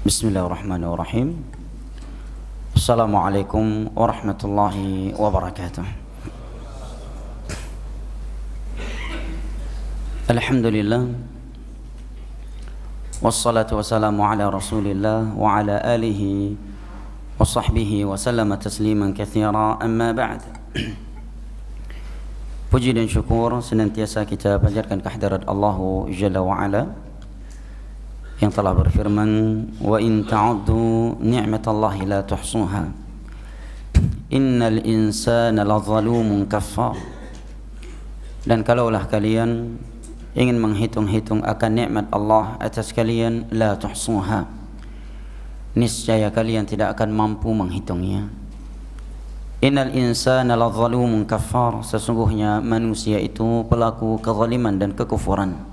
Bismillahirrahmanirrahim. Assalamualaikum warahmatullahi wabarakatuh. Alhamdulillah, wassalatu wassalamu ala rasulillah wa ala alihi wa sahbihi wa sallama tasliman katsira, amma ba'd. Puji dan syukur senantiasa kita panjatkan kehadirat Allah Jalla wa Ala yang telah berfirman, wa in ta'uddu ni'matallahi la tuhsuha innal insana lazalumun kaffar. Dan kalaulah kalian ingin menghitung-hitung akan nikmat Allah atas kalian, la tuhsuha, niscaya kalian tidak akan mampu menghitungnya. Innal insana lazalumun kaffar, sesungguhnya manusia itu pelaku kezaliman dan kekufuran.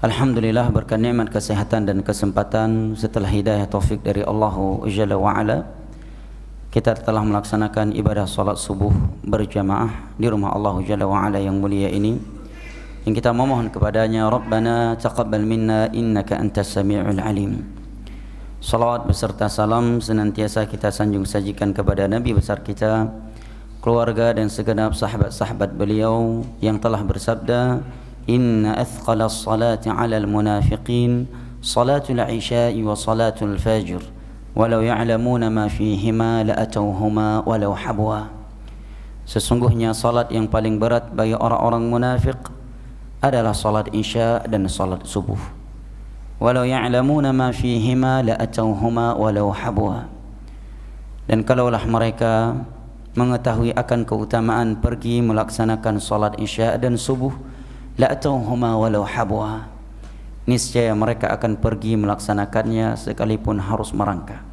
Alhamdulillah, berkat nikmat kesehatan dan kesempatan setelah hidayah taufik dari Allah Jalla wa Ala, kita telah melaksanakan ibadah salat subuh berjamaah di rumah Allah Jalla wa Ala yang mulia ini, yang kita memohon kepadanya, Rabbana taqabbal minna innaka antas sami'ul alim. Salawat beserta salam senantiasa kita sanjung sajikan kepada Nabi besar kita, keluarga dan segenap sahabat-sahabat beliau yang telah bersabda, inna athqala as-salati 'ala al-munafiqin salatul 'isya'i wa salatul fajr walau ya'lamuna ma fihima la'atawhuma walau habwa. Sesungguhnya salat yang paling berat bagi orang-orang munafik adalah salat isya dan salat subuh. Walau ya'lamuna ma fihima la'atawhuma walau habwa. Dan kalaulah mereka mengetahui akan keutamaan pergi melaksanakan salat isya dan subuh, la'atawhuma walau habwa, niscaya mereka akan pergi melaksanakannya sekalipun harus merangkak.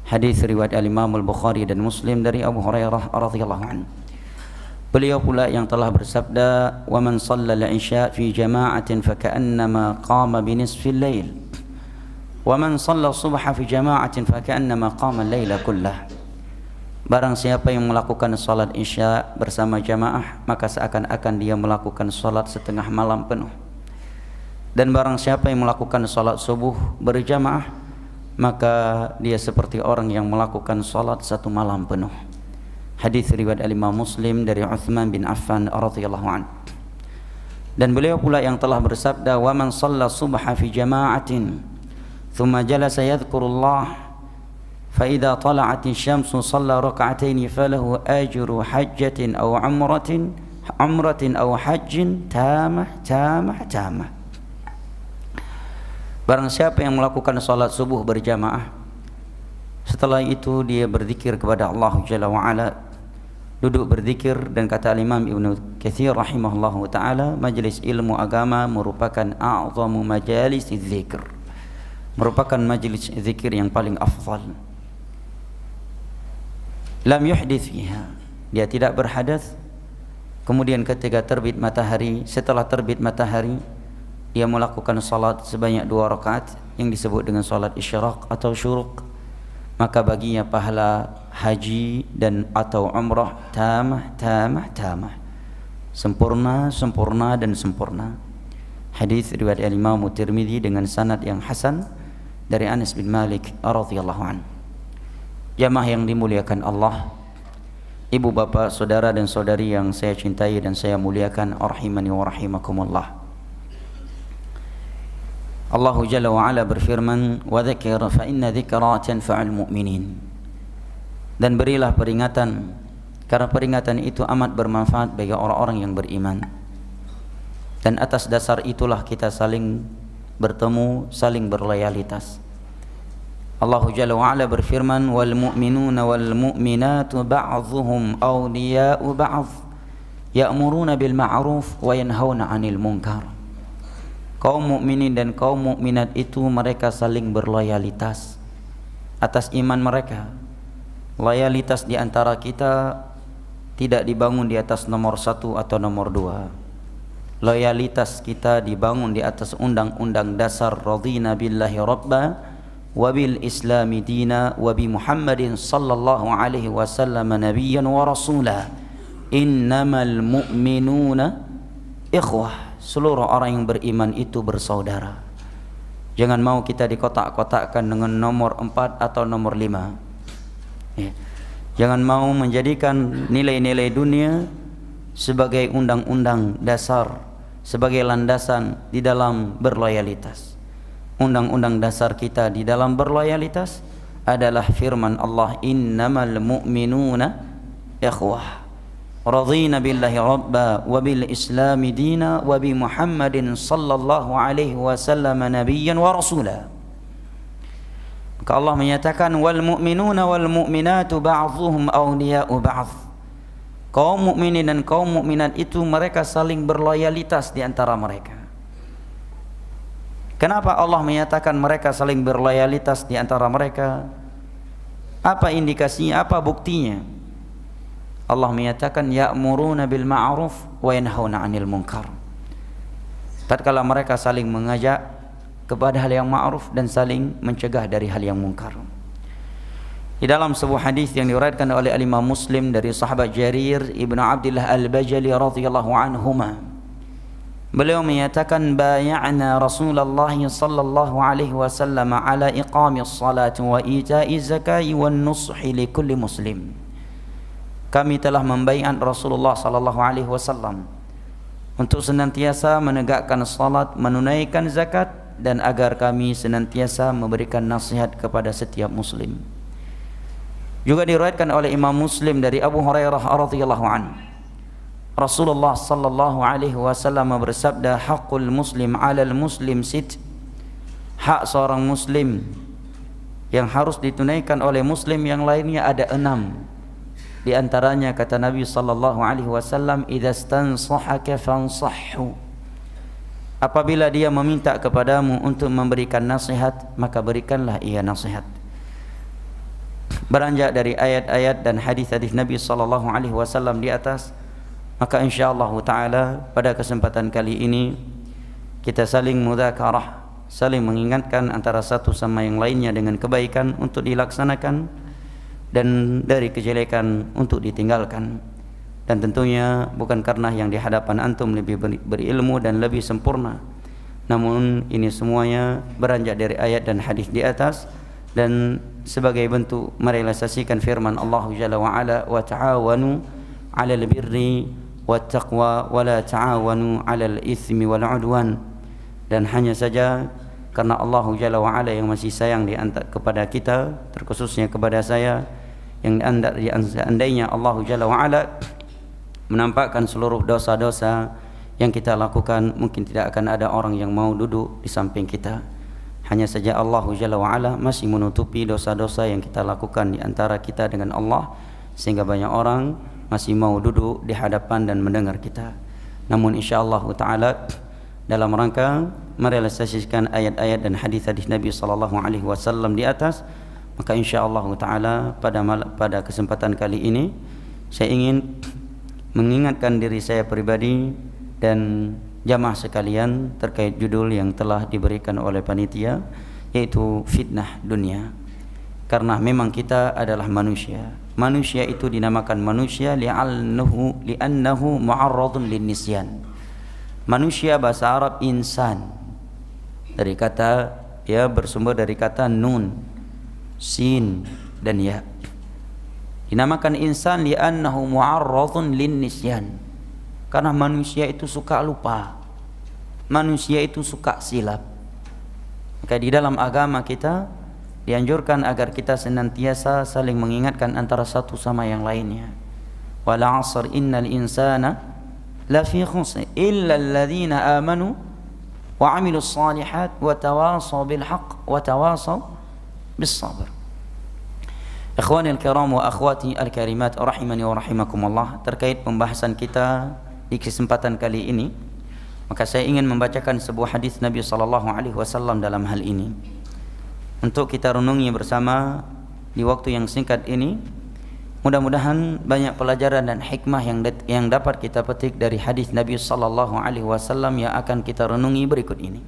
Hadis riwayat Al-Imam Al-Bukhari dan Muslim dari Abu Hurairah radhiyallahu anhu. Beliau pula yang telah bersabda, wa man shalla al-isya fi jama'atin faka'annama qama bi nisfil lail wa man shalla as-subha fi jama'atin faka'annama qama al-laila kullah. Barang siapa yang melakukan salat isya bersama jamaah, maka seakan-akan dia melakukan salat setengah malam penuh. Dan barang siapa yang melakukan salat subuh berjamaah, maka dia seperti orang yang melakukan salat satu malam penuh. Hadis riwayat Al-Imam Muslim dari Uthman bin Affan radhiyallahu anhu. Dan beliau pula yang telah bersabda, wa man shalla subha fi jama'atin thumma jalasa yadhkurullah فإذا طلعت الشمس صلى ركعتين فله أجر حجة أو عمرة أو حج تامة. Barang siapa yang melakukan salat subuh berjamaah, setelah itu dia berzikir kepada Allah Jalla wa Ala, duduk berzikir. Dan kata Imam Ibnu Katsir rahimahullahu taala, majlis ilmu agama merupakan a'zamu majalis zikr, merupakan majlis zikir yang paling afdal. Lam yuhdits fiha, dia tidak berhadas. Kemudian ketika terbit matahari, setelah terbit matahari, dia melakukan salat sebanyak 2 rakaat yang disebut dengan salat isyraq atau syuruq, maka baginya pahala haji dan atau umrah tamah, sempurna dan sempurna. Hadis riwayat Imam Tirmidzi dengan sanad yang hasan dari Anas bin Malik radhiyallahu anhu. Jamaah yang dimuliakan Allah, ibu bapak, saudara dan saudari yang saya cintai dan saya muliakan, rahimani wa rahimakumullah. Allah Jalla wa Ala berfirman, wa dzakir fa inna dzikra tanfa'ul mu'minin. Dan berilah peringatan, karena peringatan itu amat bermanfaat bagi orang-orang yang beriman. Dan atas dasar itulah kita saling bertemu, saling berloyalitas. Allah Jalla wa Ala berfirman, wal mu'minuna wal mu'minatu ba'dhuhum awliya'u ba'd ya'muruna bil ma'ruf wa yanhauna 'anil munkar. Kaum mukminin dan kaum mukminat itu mereka saling berloyalitas atas iman mereka. Loyalitas di antara kita tidak dibangun di atas nomor 1 atau nomor 2. Loyalitas kita dibangun di atas undang-undang dasar, radina billahi rabba wabil islami dina wabi Muhammadin sallallahu alaihi wasallam nabiyyan wa rasulah, innamal mu'minuna ikhwah, seluruh orang yang beriman itu bersaudara. Jangan mau kita dikotak-kotakkan dengan nomor 4 atau nomor 5. Ya. Jangan mau menjadikan nilai-nilai dunia sebagai undang-undang dasar, sebagai landasan di dalam berloyalitas. Undang-undang dasar kita di dalam berloyalitas adalah firman Allah, innamal mu'minuna ikhwah radina billahi rabba wa bil islami dina wa bi Muhammadin sallallahu alaihi wasallam nabiyyan wa rasula. Maka Allah menyatakan wal mu'minuna wal mu'minatu ba'dhuhum awliya'u ba'd. Kaum mukminin dan kaum mukminat itu mereka saling berloyalitas di antara mereka. Kenapa Allah menyatakan mereka saling berloyalitas di antara mereka? Apa indikasinya? Apa buktinya? Allah menyatakan ya'muruna bil ma'ruf wa yanhauna 'anil munkar. Tatkala mereka saling mengajak kepada hal yang ma'ruf dan saling mencegah dari hal yang munkar. Di dalam sebuah hadis yang diriwayatkan oleh Imam Muslim dari sahabat Jarir ibnu Abdullah Al-Bajali radhiyallahu anhuma, beliau menyatakan bay'ana Rasulullah sallallahu alaihi wasallam ala iqamis salat wa ita'iz zakati wan nushi li kulli muslim. Kami telah membaiat Rasulullah sallallahu alaihi wasallam untuk senantiasa menegakkan salat, menunaikan zakat, dan agar kami senantiasa memberikan nasihat kepada setiap muslim. Juga diriwayatkan oleh Imam Muslim dari Abu Hurairah radhiyallahu anhu, Rasulullah sallallahu alaihi wasallam bersabda, haqqul muslim 'alal muslim sit. Hak seorang muslim yang harus ditunaikan oleh muslim yang lainnya ada 6. Di antaranya kata Nabi sallallahu alaihi wasallam, idza stansahaka fansahhu. Apabila dia meminta kepadamu untuk memberikan nasihat, maka berikanlah ia nasihat. Beranjak dari ayat-ayat dan hadis-hadis Nabi sallallahu alaihi wasallam di atas, maka insyaallah taala pada kesempatan kali ini kita saling mudzakarah, saling mengingatkan antara satu sama yang lainnya dengan kebaikan untuk dilaksanakan dan dari kejelekan untuk ditinggalkan. Dan tentunya bukan karena yang di hadapan antum lebih berilmu dan lebih sempurna, namun ini semuanya beranjak dari ayat dan hadis di atas dan sebagai bentuk merealisasikan firman Allah Jalla wa Ala, wa ta'awanu 'alal birri wat taqwa wa la ta'awanu 'alal itsmi wal 'udwan. Dan hanya saja karena Allah Jalla wa Ala yang masih sayang kepada kita, terkhususnya kepada saya, yang seandainya Allah Jalla wa Ala menampakkan seluruh dosa-dosa yang kita lakukan, mungkin tidak akan ada orang yang mau duduk di samping kita. Hanya saja Allah Jalla wa Ala masih menutupi dosa-dosa yang kita lakukan di antara kita dengan Allah, sehingga banyak orang masih mau duduk di hadapan dan mendengar kita. Namun insyaallah taala dalam rangka merealisasikan ayat-ayat dan hadis-hadis Nabi sallallahu alaihi wasallam di atas, maka insyaallah taala pada kesempatan kali ini saya ingin mengingatkan diri saya pribadi dan jamaah sekalian terkait judul yang telah diberikan oleh panitia, yaitu fitnah dunia. Karena memang kita adalah manusia. Manusia itu dinamakan manusia li'annahu mu'arradun linnisyan. Manusia bahasa Arab insan, dari kata bersumber dari kata nun, sin dan ya. Dinamakan insan li'annahu mu'arradun linnisyan, karena manusia itu suka lupa, manusia itu suka silap. Maka di dalam agama kita dianjurkan agar kita senantiasa saling mengingatkan antara satu sama yang lainnya. Wal 'asr innal insana lafi khusr illa alladhina amanu wa 'amilus shalihat wa tawasaw bil haqq wa tawasaw bis sabr. Ikhwani al-kiram wa akhwati al-karimat rahimani wa rahimakumullah, terkait pembahasan kita di kesempatan kali ini, maka saya ingin membacakan sebuah hadis Nabi sallallahu alaihi wasallam dalam hal ini untuk kita renungi bersama di waktu yang singkat ini. Mudah-mudahan banyak pelajaran dan hikmah yang dapat kita petik dari hadis Nabi sallallahu alaihi wasallam yang akan kita renungi berikut ini,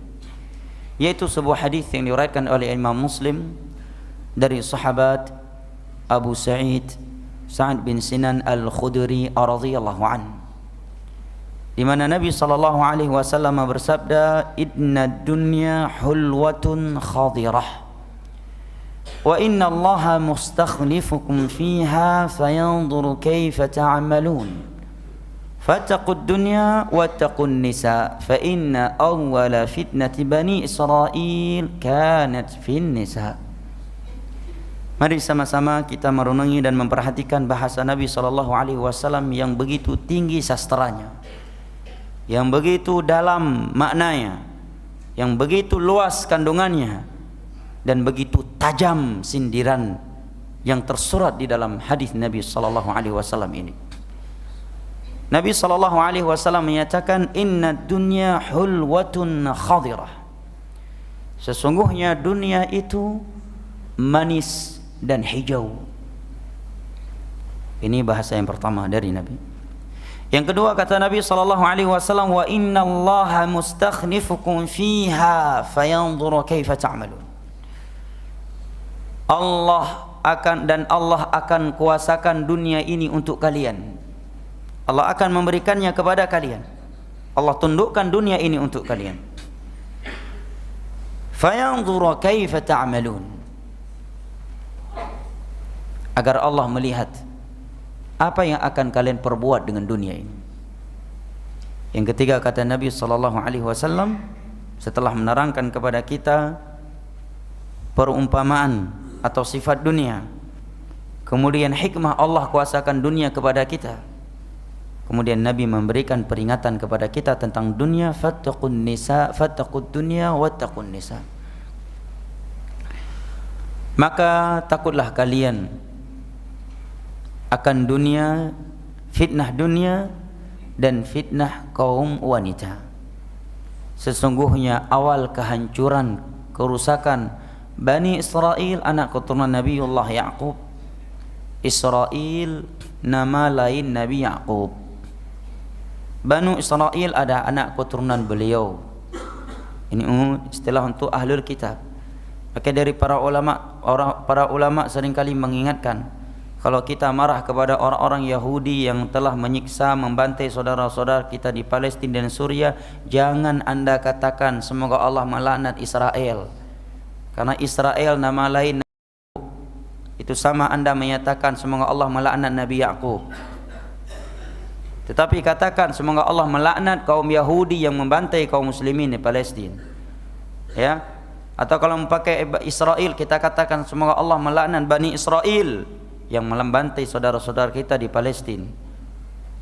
yaitu sebuah hadis yang diriwayatkan oleh Imam Muslim dari sahabat Abu Sa'id Sa'ad bin Sinan Al-Khudri radhiyallahu anhu. di mana Nabi sallallahu alaihi wasallam bersabda, "Inna dunya hulwatun khadirah wa inna Allaha mustakhlifukum fiha fayanzuru kaifa ta'malun. Fattaqud dunya wattaqun nisa fa inna awwala fitnati bani Israil kanat fin nisa." Mari sama-sama kita merenungi dan memperhatikan bahasa Nabi sallallahu alaihi wasallam yang begitu tinggi sastranya, yang begitu dalam maknanya, yang begitu luas kandungannya, dan begitu tajam sindiran yang tersurat di dalam hadis Nabi sallallahu alaihi wasallam ini. Nabi sallallahu alaihi wasallam menyatakan, "Inna dunya hulwatun khadirah." Sesungguhnya dunia itu manis dan hijau. Ini bahasa yang pertama dari Nabi. Yang kedua kata Nabi sallallahu alaihi wasallam, "Wa inna Allaha mustakhlifukum fiha fayanzuru kaifa ta'malun." Allah akan kuasakan dunia ini untuk kalian. Allah akan memberikannya kepada kalian. Allah tundukkan dunia ini untuk kalian. Fayanzuru kaifa ta'malun. Agar Allah melihat apa yang akan kalian perbuat dengan dunia ini. Yang ketiga kata Nabi sallallahu alaihi wasallam setelah menerangkan kepada kita perumpamaan atau sifat dunia, kemudian hikmah Allah kuasakan dunia kepada kita, kemudian Nabi memberikan peringatan kepada kita tentang dunia, fattaqun nisa, fattaqud dunya wattaqun nisa. Maka takutlah kalian akan dunia, fitnah dunia dan fitnah kaum wanita. Sesungguhnya awal kehancuran, kerusakan Bani Israel, anak keturunan Nabiullah Ya'qub. Israel nama lain Nabi Ya'qub. Banu Israel ada anak keturunan beliau. Ini istilah untuk ahlul kitab. Maka dari para ulama seringkali mengingatkan, kalau kita marah kepada orang-orang Yahudi yang telah menyiksa, membantai saudara-saudara kita di Palestina dan Suriah, jangan Anda katakan semoga Allah melaknat Israel. Karena Israel nama lain Nabi Ya'qub. Itu sama Anda menyatakan semoga Allah melaknat Nabi Ya'qub. Tetapi katakan semoga Allah melaknat kaum Yahudi yang membantai kaum muslimin di Palestina. Ya. Atau kalau memakai Israel, kita katakan semoga Allah melaknat Bani Israel yang membantai saudara-saudara kita di Palestina.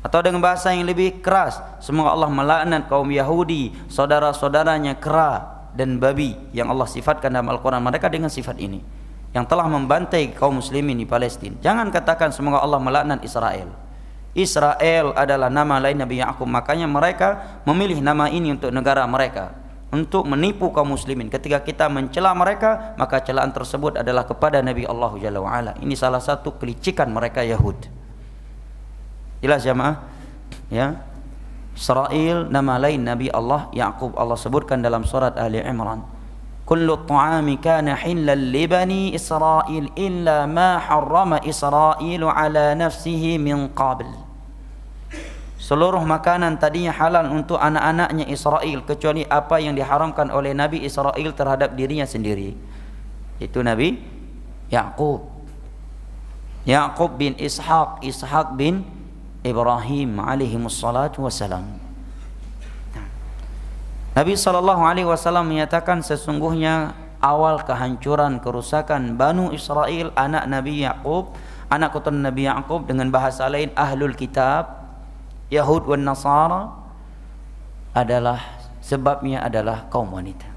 Atau dengan bahasa yang lebih keras, semoga Allah melaknat kaum Yahudi, saudara-saudaranya kera dan babi yang Allah sifatkan dalam Al-Quran mereka dengan sifat ini, yang telah membantai kaum muslimin di Palestina. Jangan katakan semoga Allah melaknat Israel. Israel adalah nama lain Nabi Ya'qub. Makanya mereka memilih nama ini untuk negara mereka, untuk menipu kaum muslimin. Ketika kita mencela mereka, maka celaan tersebut adalah kepada Nabi Allah Jalla wa'ala. Ini salah satu kelicikan mereka Yahud. Jelas jamaah? Ya. Israel nama lain Nabi Allah Ya'qub. Allah sebutkan dalam surat Ali Imran, kullu ta'ami kana hillan li bani Israel illa ma harrama Israel ala nafsihi min qabl. Seluruh makanan tadinya halal untuk anak-anaknya Israel, kecuali apa yang diharamkan oleh Nabi Israel terhadap dirinya sendiri. Itu Nabi Ya'qub. Ya'qub bin Ishaq, Ishaq bin Ibrahim alaihimussalatu wassalam. Nabi sallallahu alaihi wasallam menyatakan sesungguhnya awal kehancuran, kerusakan Banu Israel, anak Nabi Ya'qub, anak keturunan Nabi Ya'qub, dengan bahasa lain ahlul kitab, Yahud wan Nasara, adalah sebabnya adalah kaum wanita.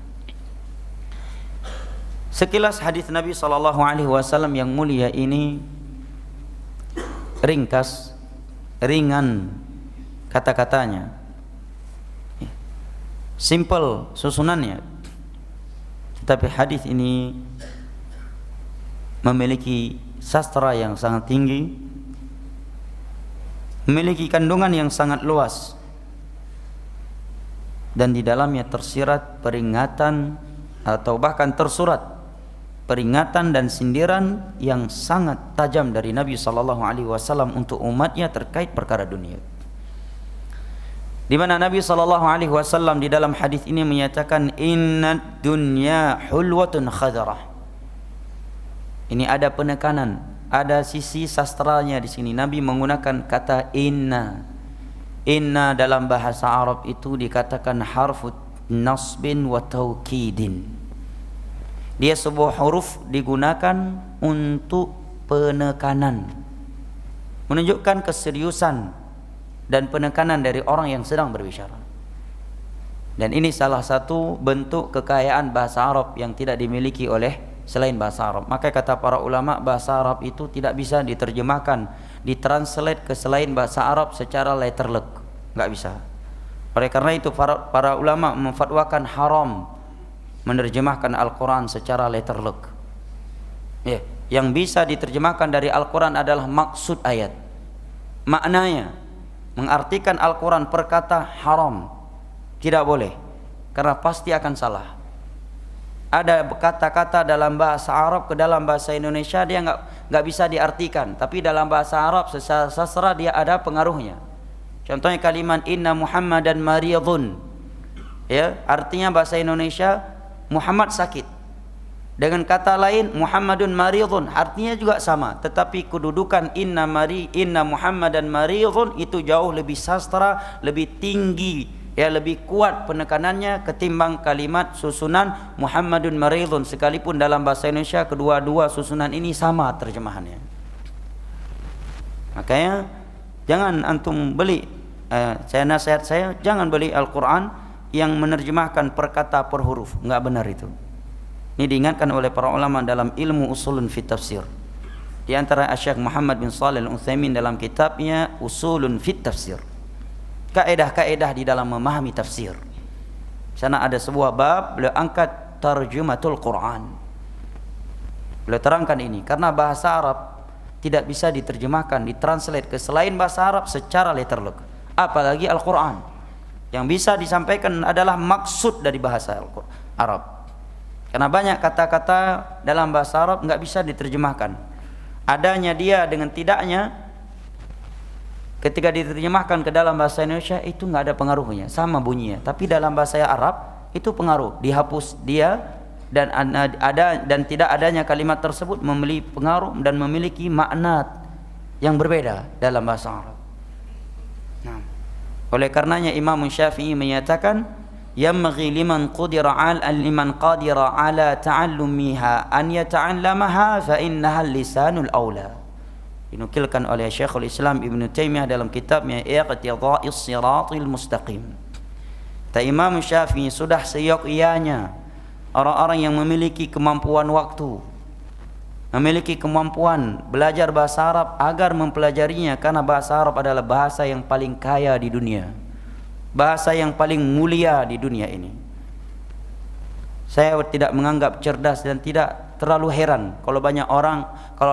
Sekilas hadis Nabi sallallahu alaihi wasallam yang mulia ini ringkas, ringan kata-katanya, simple susunannya, tetapi hadis ini memiliki sastra yang sangat tinggi, memiliki kandungan yang sangat luas, dan di dalamnya tersirat peringatan atau bahkan tersurat peringatan dan sindiran yang sangat tajam dari Nabi sallallahu alaihi wasallam untuk umatnya terkait perkara dunia. Di mana Nabi SAW di dalam hadis ini menyatakan inna dunya hulwatun khadarah. Ini ada penekanan, ada sisi sastranya di sini. Nabi menggunakan kata inna. Inna dalam bahasa Arab itu dikatakan harfu nasbin wa taukidin. Dia sebuah huruf digunakan untuk penekanan, menunjukkan keseriusan dan penekanan dari orang yang sedang berbicara. Dan ini salah satu bentuk kekayaan bahasa Arab yang tidak dimiliki oleh selain bahasa Arab. Maka kata para ulama, bahasa Arab itu tidak bisa diterjemahkan, ditranslate ke selain bahasa Arab secara letterlek, enggak bisa. Oleh karena itu para ulama memfatwakan haram menerjemahkan Al-Quran secara letterlek. Ya, yang bisa diterjemahkan dari Al-Quran adalah maksud ayat, maknanya. Mengartikan Al-Quran per kata haram, tidak boleh, karena pasti akan salah. Ada kata-kata dalam bahasa Arab ke dalam bahasa Indonesia dia nggak bisa diartikan, tapi dalam bahasa Arab secara sastra dia ada pengaruhnya. Contohnya kalimat inna Muhammadan maridun, ya, artinya bahasa Indonesia Muhammad sakit. Dengan kata lain Muhammadun maridun, artinya juga sama, tetapi kedudukan inna Muhammadan maridun itu jauh lebih sastra, lebih tinggi, ya, lebih kuat penekanannya ketimbang kalimat susunan Muhammadun maridun, sekalipun dalam bahasa Indonesia kedua-dua susunan ini sama terjemahannya. Makanya jangan antum beli, nasihat saya jangan beli Al-Quran yang menerjemahkan per kata per huruf, enggak benar itu. Ini diingatkan oleh para ulama dalam ilmu usulun fit tafsir. Di antara Syekh Muhammad bin Shalih Al-Utsaimin dalam kitabnya Usulun fit Tafsir, kaedah-kaedah di dalam memahami tafsir. Di sana ada sebuah bab beliau angkat tarjumatul Quran. Beliau terangkan ini karena bahasa Arab tidak bisa diterjemahkan, ditranslate ke selain bahasa Arab secara letterlek, apalagi Al-Quran. Yang bisa disampaikan adalah maksud dari bahasa Arab. Karena banyak kata-kata dalam bahasa Arab nggak bisa diterjemahkan. Adanya dia dengan tidaknya, ketika diterjemahkan ke dalam bahasa Indonesia itu nggak ada pengaruhnya, sama bunyinya. Tapi dalam bahasa Arab itu pengaruh, dihapus dia, dan ada dan tidak adanya kalimat tersebut memiliki pengaruh dan memiliki makna yang berbeda dalam bahasa Arab. Nah, oleh karenanya Imam Syafi'i menyatakan ينبغي لمن قدر على تعلمها أن يتعلمها فإنها اللسان الأولى. Dinukilkan oleh Syekhul Islam Ibn Taimiyah dalam kitabnya Iqtida'is Siratil Mustaqim. Imam Syafi'i sudah seyogyanya orang-orang yang memiliki kemampuan waktu, memiliki kemampuan belajar bahasa Arab agar mempelajarinya, karena bahasa Arab adalah bahasa yang paling kaya di dunia, bahasa yang paling mulia di dunia ini. Saya tidak menganggap cerdas dan tidak terlalu heran kalau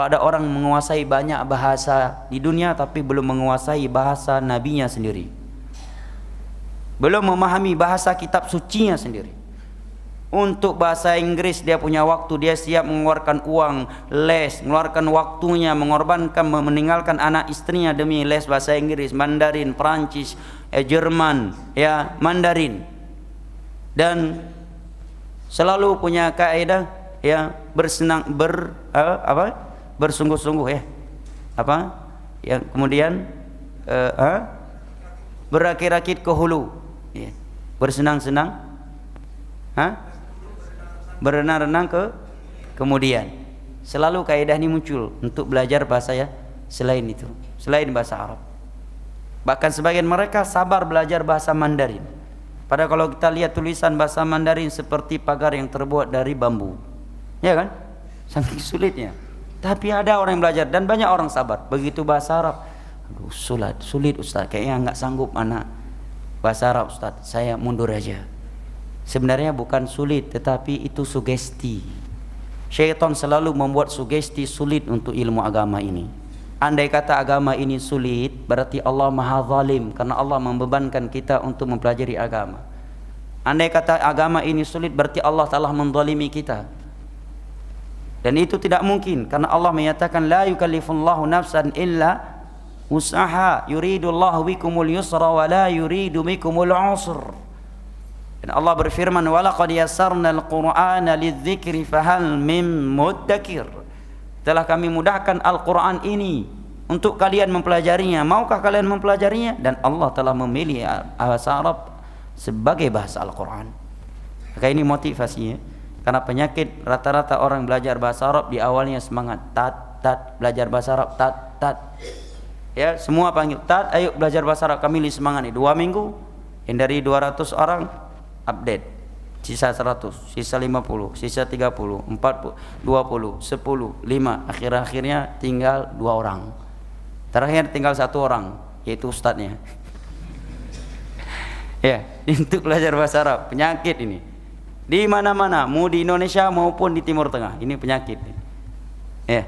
ada orang menguasai banyak bahasa di dunia tapi belum menguasai bahasa nabinya sendiri, belum memahami bahasa kitab sucinya sendiri. Untuk bahasa Inggris dia punya waktu, dia siap mengeluarkan uang les, mengeluarkan waktunya, mengorbankan, meninggalkan anak istrinya demi les bahasa Inggris, Mandarin, Perancis, Jerman, ya, Mandarin. Dan selalu punya kaidah, ya, bersungguh-sungguh, ya. Yang kemudian berakit-akit ke hulu, ya. Bersenang-senang, berenang-renang kemudian. Selalu kaidah ini muncul untuk belajar bahasa, ya, selain itu, selain bahasa Arab. Bahkan sebagian mereka sabar belajar bahasa Mandarin. Padahal kalau kita lihat tulisan bahasa Mandarin seperti pagar yang terbuat dari bambu, ya kan? Saking sulitnya. Tapi ada orang yang belajar dan banyak orang sabar. Begitu bahasa Arab, aduh sulit Ustaz, kayaknya nggak sanggup anak bahasa Arab Ustaz, saya mundur aja. Sebenarnya bukan sulit, tetapi itu sugesti. Syaitan selalu membuat sugesti sulit untuk ilmu agama ini. Andai kata agama ini sulit, berarti Allah maha zalim, karena Allah membebankan kita untuk mempelajari agama. Andai kata agama ini sulit, berarti Allah telah menzalimi kita. Dan itu tidak mungkin, karena Allah menyatakan la yukallifullahu nafsan illa usaha, yuridullahu bikumul yusra wa la yuridu bikumul usr. Dan Allah berfirman, walaqad yassarnal qur'ana lidzikri fahal mim muddakir. Telah kami mudahkan Al-Quran ini untuk kalian mempelajarinya. Maukah kalian mempelajarinya? Dan Allah telah memilih bahasa Arab sebagai bahasa Al-Quran. Maka ini motivasinya. Karena penyakit rata-rata orang belajar bahasa Arab di awalnya semangat, tat, belajar bahasa Arab, tat. Ya, semua panggil tat, ayo belajar bahasa Arab, kami semangat nih 2 minggu. Yang dari 200 orang update, sisa 100, sisa 50, sisa 30, 40, 20, 10, 5. Akhirnya tinggal 2 orang. Terakhir tinggal 1 orang, yaitu ustadznya. Ya, untuk belajar bahasa Arab, penyakit ini. Di mana-mana, mau di Indonesia maupun di Timur Tengah, ini penyakit. Ya.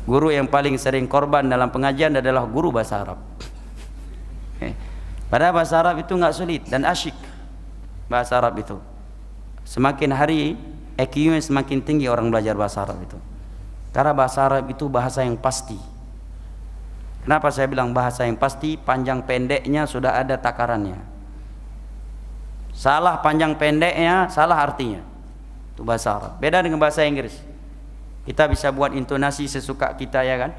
Guru yang paling sering korban dalam pengajian adalah guru bahasa Arab. Padahal bahasa Arab itu enggak sulit dan asyik. Bahasa Arab itu semakin hari IQ-nya semakin tinggi orang belajar bahasa Arab itu. Karena bahasa Arab itu bahasa yang pasti. Kenapa saya bilang bahasa yang pasti? Panjang pendeknya sudah ada takarannya. Salah panjang pendeknya, salah artinya. Itu bahasa Arab. Beda dengan bahasa Inggris. Kita bisa buat intonasi sesuka kita, ya kan?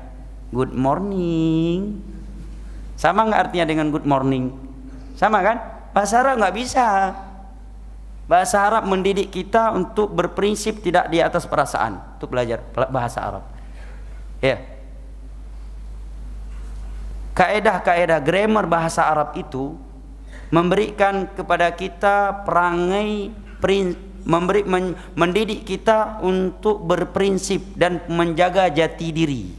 Good morning. Sama nggak artinya dengan good morning? Sama kan? Bahasa Arab nggak bisa. Bahasa Arab mendidik kita untuk berprinsip tidak di atas perasaan. Untuk belajar bahasa Arab. Ya. Kaedah-kaedah grammar bahasa Arab itu memberikan kepada kita perangai, mendidik kita untuk berprinsip dan menjaga jati diri.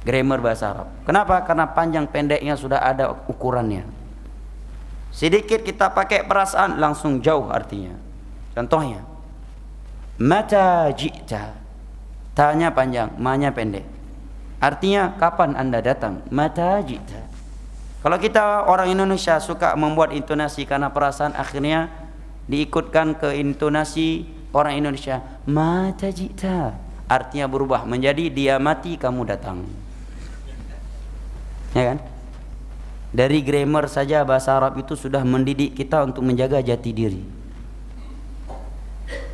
Grammar bahasa Arab. Kenapa? Karena panjang pendeknya sudah ada ukurannya. Sedikit kita pakai perasaan langsung jauh artinya. Contohnya, mata ji'ta, tanya panjang, ma-nya pendek. Artinya kapan Anda datang? Mata ji'ta. Kalau kita orang Indonesia suka membuat intonasi karena perasaan, akhirnya diikutkan ke intonasi orang Indonesia, mata ji'ta. Artinya berubah menjadi dia mati kamu datang. Ya kan? Dari grammar saja bahasa Arab itu sudah mendidik kita untuk menjaga jati diri,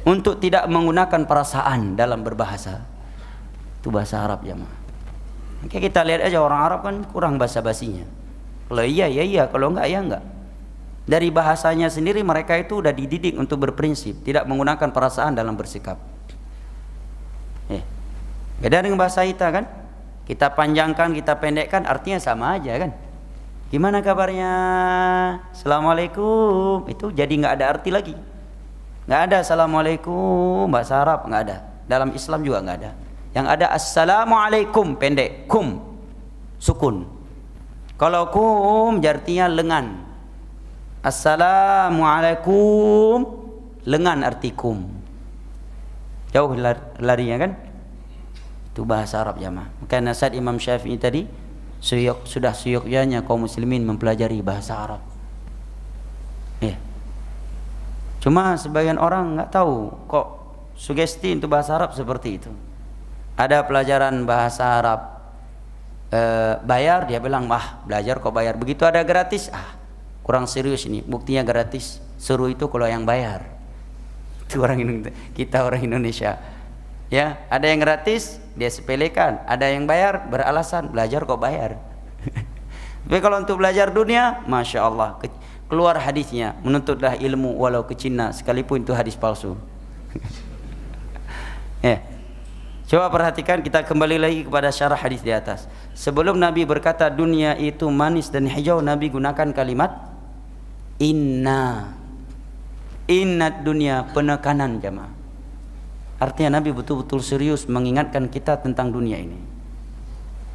untuk tidak menggunakan perasaan dalam berbahasa. Itu bahasa Arab, jemaah. Oke, kita lihat aja orang Arab kan kurang basa-basinya. Kalau iya, kalau enggak ya enggak. Dari bahasanya sendiri mereka itu udah dididik untuk berprinsip, tidak menggunakan perasaan dalam bersikap. Beda dengan bahasa kita kan? Kita panjangkan, kita pendekkan, artinya sama aja kan? Gimana kabarnya? Assalamualaikum. Itu jadi nggak ada arti lagi. Nggak ada assalamualaikum bahasa Arab, nggak ada. Dalam Islam juga nggak ada. Yang ada assalamualaikum pendek, kum, sukun. Kalau kum artinya lengan. Assalamualaikum, lengan arti kum. Jauh larinya kan? Itu bahasa Arab, jamaah. Maka nasihat Imam Syafi'i tadi, sudah seyoknya kaum muslimin mempelajari bahasa Arab. Ya. Cuma sebagian orang nggak tahu kok sugesti untuk bahasa Arab seperti itu. Ada pelajaran bahasa Arab bayar, dia bilang, belajar kok bayar. Begitu ada gratis, kurang serius ini. Buktinya gratis, seru itu kalau yang bayar. Itu kita orang Indonesia. Ya, ada yang gratis dia sepelekan, ada yang bayar beralasan belajar kok bayar. Tapi kalau untuk belajar dunia, masya Allah, keluar hadisnya, menuntutlah ilmu walau ke Cina sekalipun itu hadis palsu. Ya, coba perhatikan, kita kembali lagi kepada syarah hadis di atas. Sebelum Nabi berkata dunia itu manis dan hijau, Nabi gunakan kalimat inna dunia, penekanan, jamaah. Artinya Nabi betul-betul serius mengingatkan kita tentang dunia ini.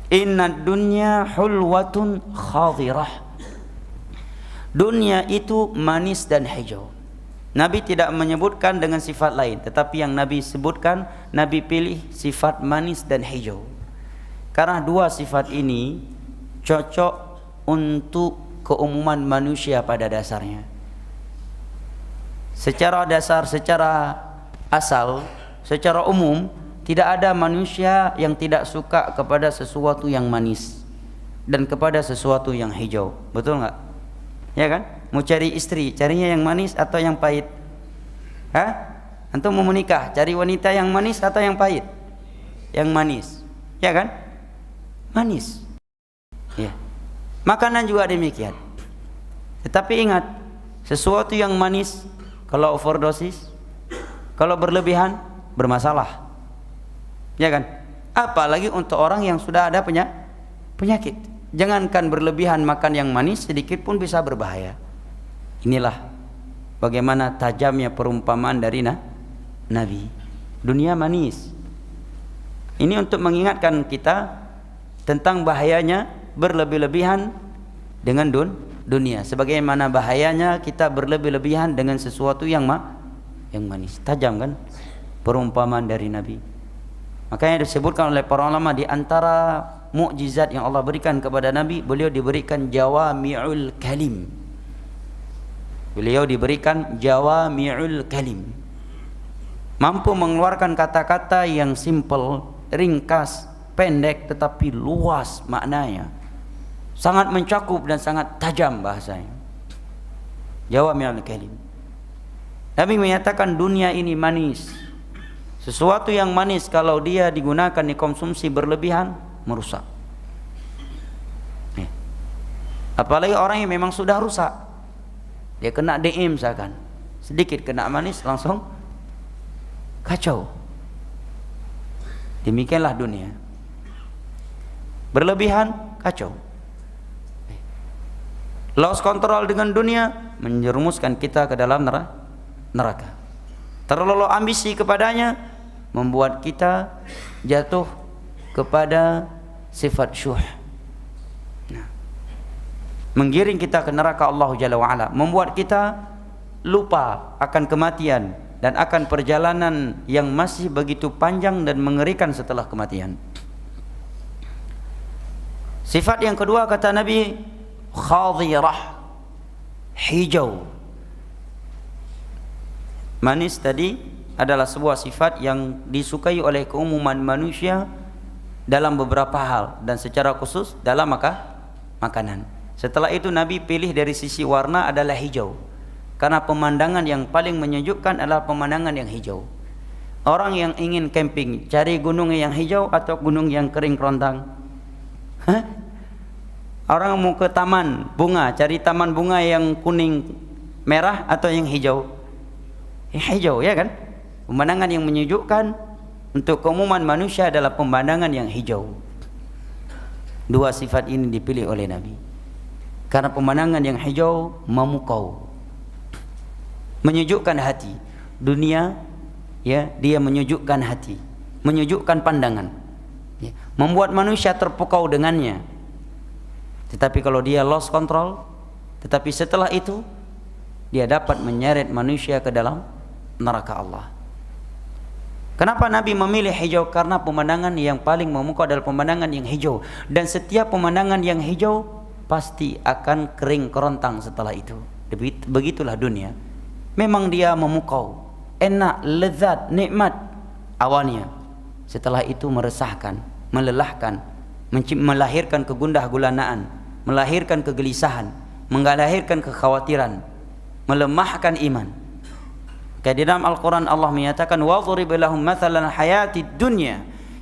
Inna dunya hulwatun khadirah. Dunia itu manis dan hijau. Nabi tidak menyebutkan dengan sifat lain, tetapi yang Nabi sebutkan, Nabi pilih sifat manis dan hijau. Karena dua sifat ini cocok untuk keumuman manusia pada dasarnya. Secara dasar, secara asal, secara umum, Tidak ada manusia yang tidak suka kepada sesuatu yang manis dan kepada sesuatu yang hijau. Betul nggak? Ya kan? Mau cari istri, carinya yang manis atau yang pahit? Hah? Antum mau menikah, cari wanita yang manis atau yang pahit? Yang manis. Ya kan? Manis. Ya. Makanan juga demikian. Tetapi ingat, sesuatu yang manis kalau overdosis, kalau berlebihan bermasalah. Ya kan? Apalagi untuk orang yang sudah ada penyakit. Jangankan berlebihan makan yang manis, sedikit pun bisa berbahaya. Inilah bagaimana tajamnya perumpamaan dari Nabi. Dunia manis. Ini untuk mengingatkan kita tentang bahayanya berlebih-lebihan dengan dunia. Sebagaimana bahayanya kita berlebih-lebihan dengan sesuatu yang manis. Tajam kan perumpamaan dari Nabi. Makanya disebutkan oleh para ulama, di antara mukjizat yang Allah berikan kepada Nabi, beliau diberikan jawami'ul kalim. Beliau diberikan jawami'ul kalim. Mampu mengeluarkan kata-kata yang simple, ringkas, pendek tetapi luas maknanya. Sangat mencakup dan sangat tajam bahasanya. Jawami'ul kalim. Nabi menyatakan dunia ini manis. Sesuatu yang manis kalau dia digunakan dikonsumsi berlebihan merusak. Apalagi orang yang memang sudah rusak, dia kena DM misalkan, sedikit kena manis langsung kacau. Demikianlah dunia. Berlebihan kacau. Lost control dengan dunia menjerumuskan kita ke dalam neraka. Terlalu ambisi kepadanya membuat kita jatuh kepada sifat syuh. Menggiring kita ke neraka Allah Jalla wa'ala, membuat kita lupa akan kematian dan akan perjalanan yang masih begitu panjang dan mengerikan setelah kematian. Sifat yang kedua kata Nabi, khadirah, hijau. Manis tadi adalah sebuah sifat yang disukai oleh keumuman manusia dalam beberapa hal dan secara khusus dalam makanan. Setelah itu Nabi pilih dari sisi warna adalah hijau, karena pemandangan yang paling menyejukkan adalah pemandangan yang hijau. Orang yang ingin camping cari gunung yang hijau atau gunung yang kering kerontang? Orang mau ke taman bunga cari taman bunga yang kuning merah atau yang hijau? Yang hijau, ya kan? Pemandangan yang menyejukkan untuk keumuman manusia adalah pemandangan yang hijau. Dua sifat ini dipilih oleh Nabi karena pemandangan yang hijau memukau, menyejukkan hati. Dunia, ya, dia menyejukkan hati, menyejukkan pandangan, ya, membuat manusia terpukau dengannya. Tetapi kalau dia lost control, tetapi setelah itu dia dapat menyeret manusia ke dalam neraka Allah. Kenapa Nabi memilih hijau? Karena pemandangan yang paling memukau adalah pemandangan yang hijau, dan setiap pemandangan yang hijau pasti akan kering kerontang setelah itu. Begitulah dunia. Memang dia memukau, enak, lezat, nikmat awalnya. Setelah itu meresahkan, melelahkan, melahirkan kegundah gulanaan, melahirkan kegelisahan, melahirkan kekhawatiran, melemahkan iman. Di dalam Al-Quran Allah menyatakan, وَضُرِبَ لَهُمْ مَثَلًا حَيَاةِ الدُّنْيَا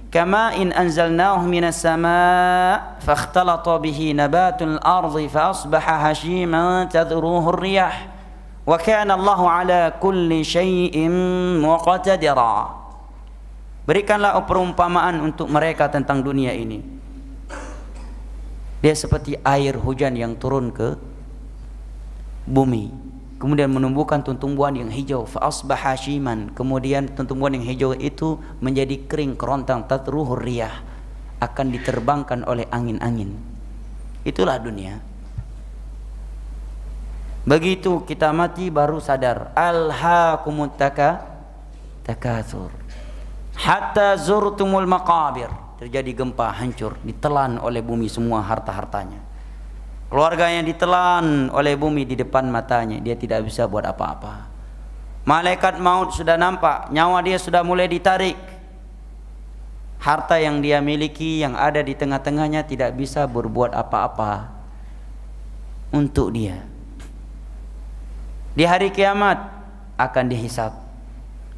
كَمَاءٍ أَنْزَلْنَاهُ مِنَ السَّمَاءِ فَاخْتَلَطَ بِهِ نَبَاتُ الْأَرْضِ فَأَصْبَحَ هَشِيمًا تَذْرُوهُ الرِّيَاحُ وَكَانَ اللَّهُ عَلَى كُلِّ شَيْءٍ مُقْتَدِرًا. Berikanlah perumpamaan untuk mereka tentang dunia ini. Dia seperti air hujan yang turun ke bumi, kemudian menumbuhkan tumbuhan yang hijau, fa asbaha hashiman, kemudian tumbuhan yang hijau itu menjadi kering kerontang, tatruhur riyah, akan diterbangkan oleh angin-angin. Itulah dunia. Begitu kita mati baru sadar, alhaakumut takatsur hatta zurtumul maqabir. Terjadi gempa, hancur, ditelan oleh bumi semua harta-hartanya. Keluarganya ditelan oleh bumi di depan matanya, dia tidak bisa buat apa-apa. Malaikat maut sudah nampak, nyawa dia sudah mulai ditarik. Harta yang dia miliki, yang ada di tengah-tengahnya tidak bisa berbuat apa-apa untuk dia. Di hari kiamat akan dihisab.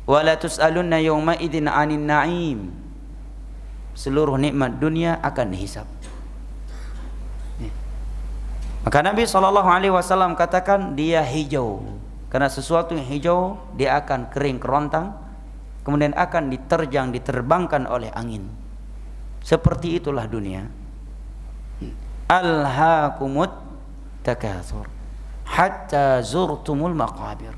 Wala tus'alunna yawma idzin 'anil na'im. Seluruh nikmat dunia akan dihisab. Maka Nabi SAW katakan dia hijau. Karena sesuatu yang hijau dia akan kering kerontang, kemudian akan diterjang, diterbangkan oleh angin. Seperti itulah dunia. Alhaakumut takatsur hatta zurtumul maqabir.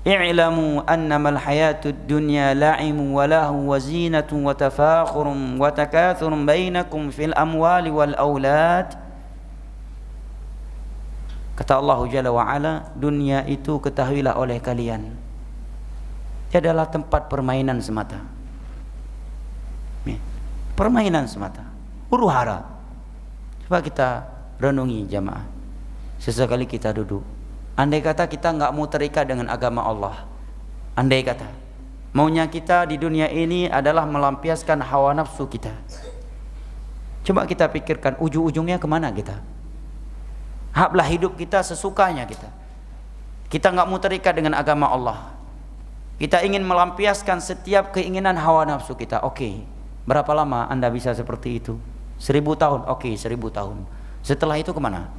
I'lamu annamal hayatud dunya la'imun wa lahu wa zinatun wa tafakhurun wa takathurun bainakum fil amwali wal aulad. Kata Allah Jalla wa'ala, dunia itu ketahuilah oleh kalian, dia adalah tempat permainan semata. Permainan semata, huru hara. Coba kita renungi jamaah. Sesekali kita duduk, andai kata kita nggak mau terikat dengan agama Allah, andai kata maunya kita di dunia ini adalah melampiaskan hawa nafsu kita, coba kita pikirkan ujung-ujungnya kemana kita? Hablah hidup kita sesukanya kita. Kita nggak mau terikat dengan agama Allah. Kita ingin melampiaskan setiap keinginan hawa nafsu kita. Oke, berapa lama Anda bisa seperti itu? 1000 tahun. Oke, 1000 tahun. Setelah itu kemana?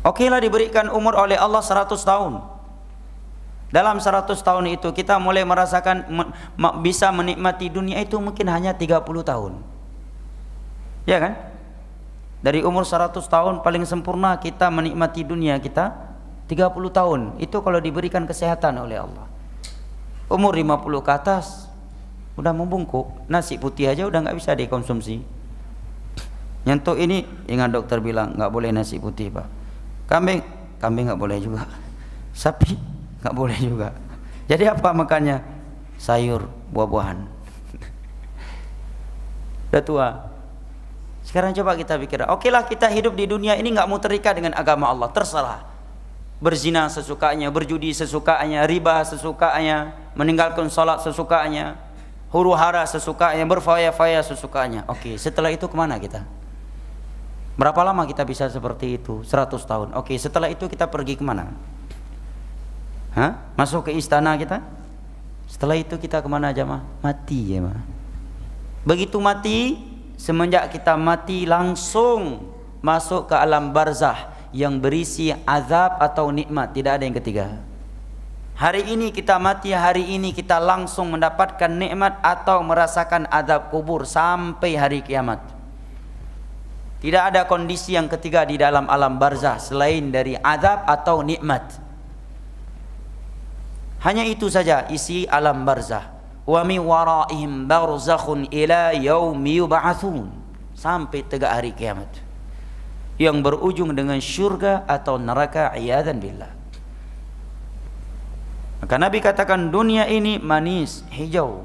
Oke lah, diberikan umur oleh Allah 100 tahun. Dalam 100 tahun itu kita mulai merasakan bisa menikmati dunia itu mungkin hanya 30 tahun. Ya kan? Dari umur 100 tahun paling sempurna kita menikmati dunia kita 30 tahun. Itu kalau diberikan kesehatan oleh Allah. Umur 50 ke atas udah membungkuk, nasi putih aja udah nggak bisa dikonsumsi. Nyentuh ini, ingat dokter bilang nggak boleh nasi putih pak. Kambing nggak boleh juga. Sapi nggak boleh juga. Jadi apa makannya? Sayur, buah-buahan. Udah tua. Sekarang coba kita pikir, oke lah kita hidup di dunia ini nggak mau terikat dengan agama Allah, terserah. Berzina sesukanya, berjudi sesukanya, riba sesukanya, meninggalkan salat sesukanya, huru hara sesukanya, berfaya-faya sesukanya. Oke, setelah itu kemana kita? Berapa lama kita bisa seperti itu? 100 tahun. Oke, setelah itu kita pergi kemana? Masuk ke istana kita? Setelah itu kita kemana jamaah? Mati ya, begitu mati, semenjak kita mati langsung masuk ke alam barzah yang berisi azab atau nikmat, tidak ada yang ketiga. Hari ini kita mati, hari ini kita langsung mendapatkan nikmat atau merasakan azab kubur sampai hari kiamat. Tidak ada kondisi yang ketiga di dalam alam barzah selain dari azab atau nikmat. Hanya itu saja isi alam barzah. Wa min waraihim barzakhun ila yaumi yub'atsun, sampai tegak hari kiamat yang berujung dengan syurga atau neraka, iyadzan billah. Maka Nabi katakan dunia ini manis, hijau,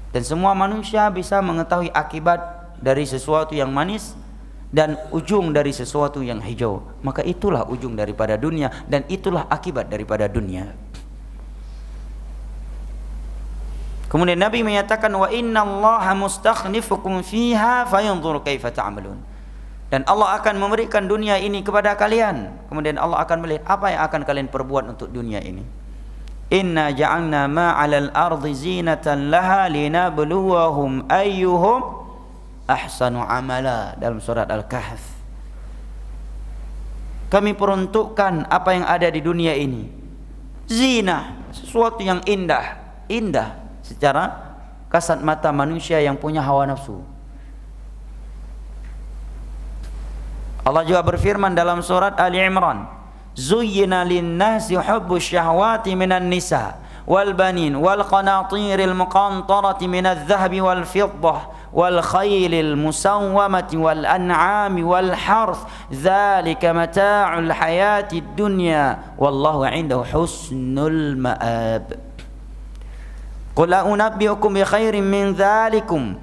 dan semua manusia bisa mengetahui akibat dari sesuatu yang manis dan ujung dari sesuatu yang hijau. Maka itulah ujung daripada dunia dan itulah akibat daripada dunia. Kemudian Nabi menyatakan wa innallaha mustakhlifukum fiha fayanzur kaifa ta'malun. Dan Allah akan memberikan dunia ini kepada kalian. Kemudian Allah akan melihat apa yang akan kalian perbuat untuk dunia ini. Inna ja'alna ma 'alal ardi zinatan laha linabluwahum ayyuhum ahsanu amala, dalam surat Al-Kahf. Kami peruntukkan apa yang ada di dunia ini zina, sesuatu yang indah secara kasat mata manusia yang punya hawa nafsu. Allah juga berfirman dalam surat Ali Imran, zuyyina lin-nasi hubbus syahwati minan nisa wal banin wal qanatiril muqantarati minadh dhahabi wal fiddah wal khaylil musawwamati wal an'ami wal harth dzalika mata'ul hayatid dunya wallahu 'indahu husnul ma'ab. Qul a'unabbi'ukum bi khairin min dzalikum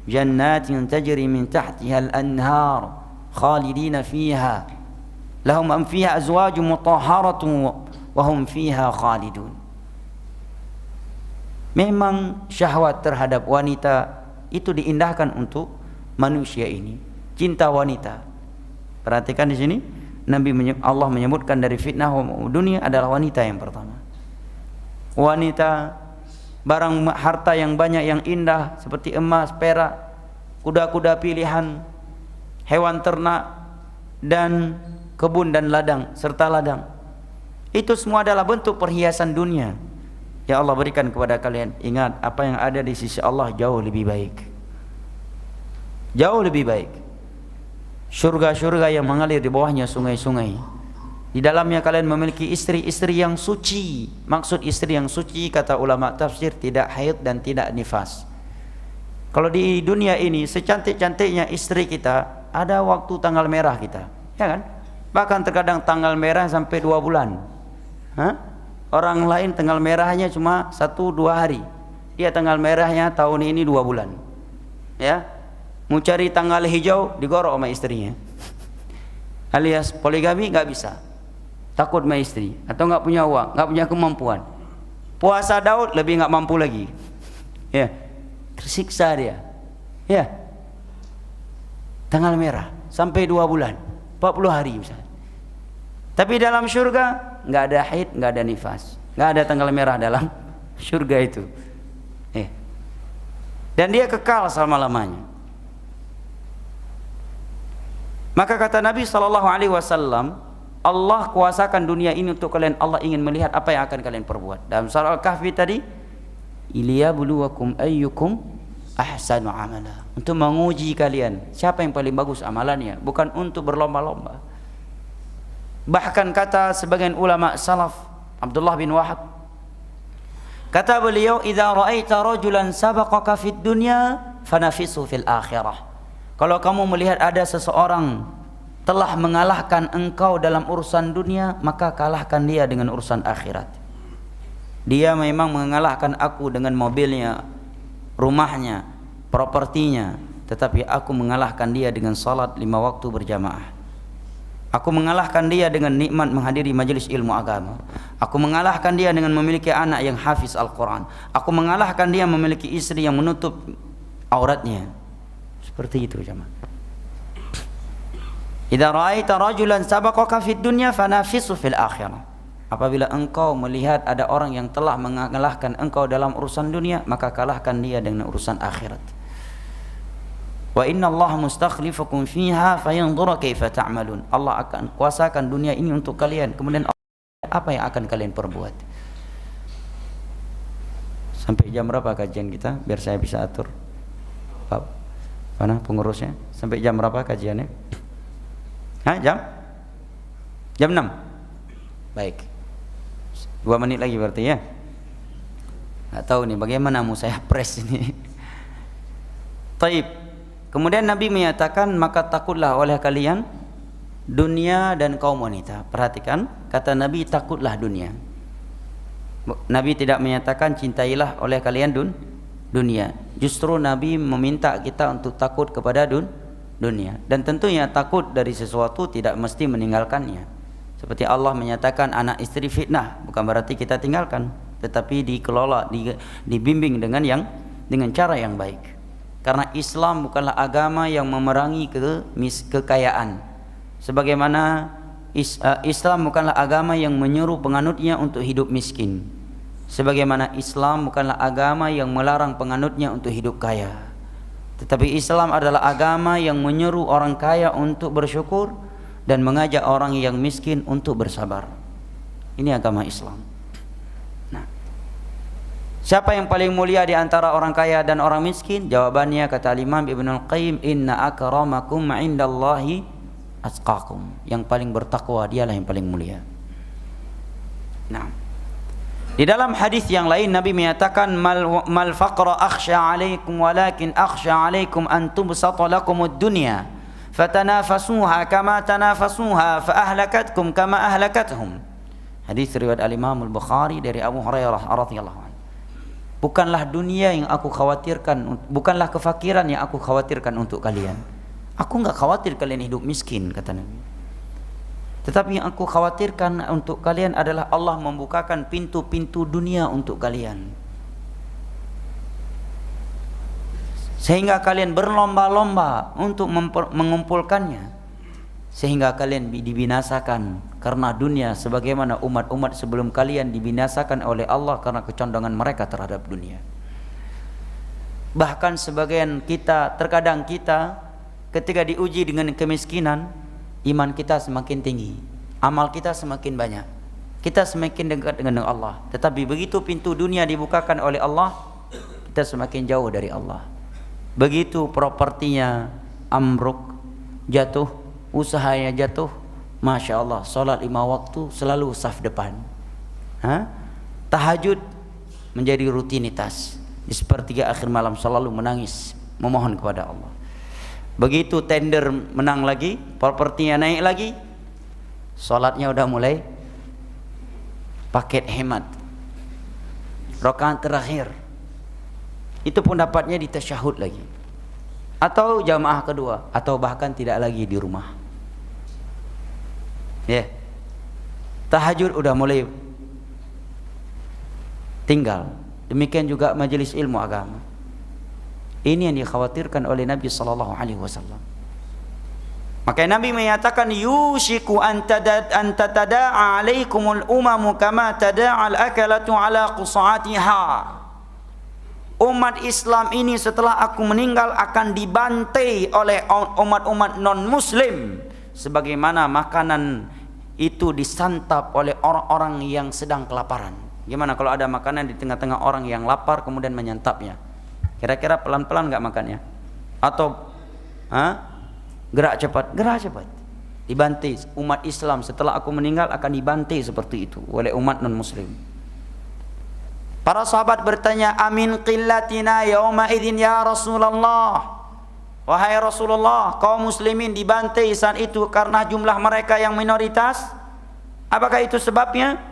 jannatin tajri min tahtiha al-anhar khalidina fiha lahum fiha azwajun mutahharatun wa hum fiha khalidun. Memang syahwat terhadap wanita itu diindahkan untuk manusia ini. Cinta wanita. Perhatikan di sini, Allah menyebutkan dari fitnah dunia adalah wanita yang pertama. Wanita, barang harta yang banyak yang indah seperti emas, perak, kuda-kuda pilihan, hewan ternak, dan kebun dan ladang serta ladang. Itu semua adalah bentuk perhiasan dunia yang Allah berikan kepada kalian. Ingat, apa yang ada di sisi Allah jauh lebih baik. Jauh lebih baik. Surga-surga yang mengalir di bawahnya sungai-sungai. Di dalamnya kalian memiliki istri-istri yang suci. Maksud istri yang suci, kata ulama tafsir, tidak haid dan tidak nifas. Kalau di dunia ini secantik-cantiknya istri kita, ada waktu tanggal merah kita, ya kan? Bahkan terkadang tanggal merah sampai 2 bulan. Orang lain tanggal merahnya cuma 1-2 hari. Dia tanggal merahnya tahun ini 2 bulan. Ya, mau cari tanggal hijau digorok sama istrinya. Alias poligami nggak bisa, takut sama istri, atau nggak punya uang, nggak punya kemampuan. Puasa Daud lebih nggak mampu lagi. Ya, tersiksa dia. Ya, tanggal merah sampai 2 bulan, 40 hari misalnya. Tapi dalam surga nggak ada haid, nggak ada nifas, nggak ada tanggal merah dalam surga itu. Dan dia kekal selama-lamanya. Maka kata Nabi SAW, Allah kuasakan dunia ini untuk kalian. Allah ingin melihat apa yang akan kalian perbuat. Dalam surah Al-Kahfi tadi, iliyabluwakum ayyukum ahsanu amala, untuk menguji kalian siapa yang paling bagus amalannya, bukan untuk berlomba-lomba. Bahkan kata sebagian ulama salaf, Abdullah bin Wahab, kata beliau, idza ra'aita rajulan sabaqaka fid dunya fanafisu fil akhirah. Kalau kamu melihat ada seseorang telah mengalahkan engkau dalam urusan dunia, maka kalahkan dia dengan urusan akhirat. Dia memang mengalahkan aku dengan mobilnya, rumahnya, propertinya, tetapi aku mengalahkan dia dengan salat 5 waktu berjamaah. Aku mengalahkan dia dengan nikmat menghadiri majelis ilmu agama. Aku mengalahkan dia dengan memiliki anak yang hafiz Al-Quran. Aku mengalahkan dia memiliki istri yang menutup auratnya. Seperti itu jemaah. Idza ra'aita rajulan sabaqaka fid dunya fanafisu fil akhirah. Apabila engkau melihat ada orang yang telah mengalahkan engkau dalam urusan dunia, maka kalahkan dia dengan urusan akhirat. Wa inna Allah mustakhlifukum fiha fayanzura kaifa ta'malun. Allah akan kuasakan dunia ini untuk kalian, kemudian apa yang akan kalian perbuat. Sampai jam berapa kajian kita biar saya bisa atur? Pak, mana pengurusnya? Sampai jam berapa kajiannya? Jam 6. Baik. 2 menit lagi berarti ya. Nggak tahu nih bagaimana mau saya press ini. Taib. Kemudian Nabi menyatakan, maka takutlah oleh kalian dunia dan kaum wanita. Perhatikan, kata Nabi, takutlah dunia. Nabi tidak menyatakan cintailah oleh kalian dunia. Justru Nabi meminta kita untuk takut kepada dunia. Dan tentunya takut dari sesuatu tidak mesti meninggalkannya. Seperti Allah menyatakan anak istri fitnah, bukan berarti kita tinggalkan, tetapi dikelola, dibimbing dengan cara yang baik. Karena Islam bukanlah agama yang memerangi kekayaan. Sebagaimana Islam bukanlah agama yang menyuruh penganutnya untuk hidup miskin. Sebagaimana Islam bukanlah agama yang melarang penganutnya untuk hidup kaya. Tetapi Islam adalah agama yang menyuruh orang kaya untuk bersyukur dan mengajak orang yang miskin untuk bersabar. Ini agama Islam. Siapa yang paling mulia di antara orang kaya dan orang miskin? Jawabannya kata Imam Ibnul Qayyim, inna akramakum indallahi atqakum. Yang paling bertakwa dialah yang paling mulia. Nah, di dalam hadis yang lain Nabi menyatakan, mal faqra akhsha alaikum walakin akhsha alaikum an tubsata lakumud dunya fatanafasuha kama tanafasuha fa ahlakatkum kama ahlakathum. Hadis riwayat Al-Imam Al-Bukhari dari Abu Hurairah radhiyallahu anhu. Bukanlah dunia yang aku khawatirkan, bukanlah kefakiran yang aku khawatirkan untuk kalian. Aku enggak khawatir kalian hidup miskin, kata Nabi. Tetapi yang aku khawatirkan untuk kalian adalah Allah membukakan pintu-pintu dunia untuk kalian. sehingga kalian berlomba-lomba untuk mengumpulkannya, sehingga kalian dibinasakan karena dunia, sebagaimana umat-umat sebelum kalian dibinasakan oleh Allah karena kecondongan mereka terhadap dunia. Bahkan sebagian kita, terkadang kita ketika diuji dengan kemiskinan, iman kita semakin tinggi, amal kita semakin banyak, kita semakin dekat dengan Allah. Tetapi begitu pintu dunia dibukakan oleh Allah, kita semakin jauh dari Allah. Begitu propertinya ambruk, jatuh, usahanya jatuh, Masya Allah, sholat 5 waktu selalu saf depan. Tahajud menjadi rutinitas. Di sepertiga akhir malam selalu menangis, memohon kepada Allah. Begitu tender menang lagi, propertinya naik lagi, sholatnya udah mulai paket hemat, rakaat terakhir itu pun dapatnya di tasyahud lagi, atau jamaah kedua, atau bahkan tidak lagi di rumah. Tahajud udah mulai tinggal. Demikian juga majelis ilmu agama. Ini yang dikhawatirkan oleh Nabi sallallahu alaihi wasallam. Maka Nabi menyatakan, yushiku an tatada'a alaikumul umamu kama tada'al akalatu ala qusa'atiha. Umat Islam ini setelah aku meninggal akan dibantai oleh umat-umat non-muslim sebagaimana makanan itu disantap oleh orang-orang yang sedang kelaparan. Gimana kalau ada makanan di tengah-tengah orang yang lapar kemudian menyantapnya? Kira-kira pelan-pelan enggak makannya? Atau gerak cepat? Gerak cepat. Dibantai. Umat Islam setelah aku meninggal akan dibantai seperti itu oleh umat non-muslim. Para sahabat bertanya, amin qillatina yauma idzin ya Rasulullah. Wahai Rasulullah, kaum muslimin dibantai saat itu karena jumlah mereka yang minoritas? Apakah itu sebabnya?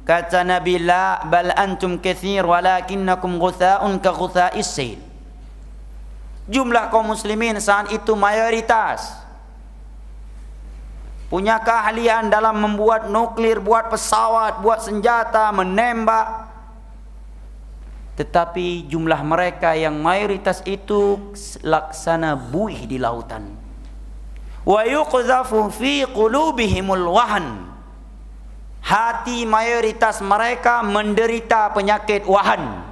Kata Nabi, la bal antum katsir walakinnakum ghutha'un ka ghutha'is sayl. Jumlah kaum muslimin saat itu mayoritas, punya keahlian dalam membuat nuklir, buat pesawat, buat senjata, menembak. Tetapi jumlah mereka yang mayoritas itu laksana buih di lautan. Wa yuqdhafu fi qulubihimul wahn. Hati mayoritas mereka menderita penyakit wahan.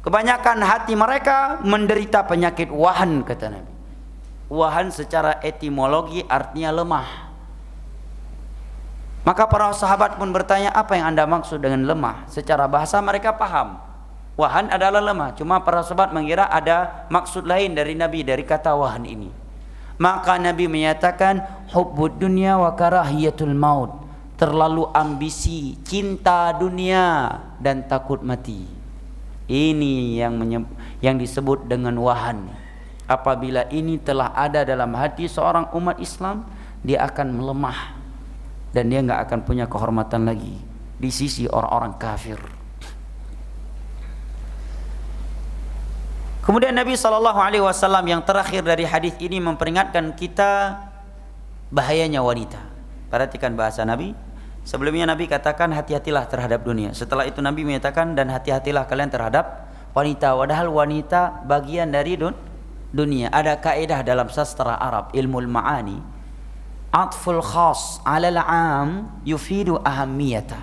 Kebanyakan hati mereka menderita penyakit wahan, kata Nabi. Wahan secara etimologi artinya lemah. Maka para sahabat pun bertanya, apa yang anda maksud dengan lemah? Secara bahasa mereka paham, wahan adalah lemah. Cuma para sahabat mengira ada maksud lain dari Nabi dari kata wahan ini. Maka Nabi menyatakan, hubbud dunya wa karahiyatul maut. Terlalu ambisi, cinta dunia dan takut mati. Ini yang disebut dengan wahan. Apabila ini telah ada dalam hati seorang umat Islam, dia akan melemah dan dia enggak akan punya kehormatan lagi di sisi orang-orang kafir. Kemudian Nabi SAW yang terakhir dari hadis ini memperingatkan kita bahayanya wanita. Perhatikan bahasa Nabi. Sebelumnya Nabi katakan hati-hatilah terhadap dunia. Setelah itu Nabi menyatakan dan hati-hatilah kalian terhadap wanita. Padahal wanita bagian dari dunia. Ada kaidah dalam sastra Arab, ilmu ma'ani, atful khas 'alal 'am yufidu ahammiyata.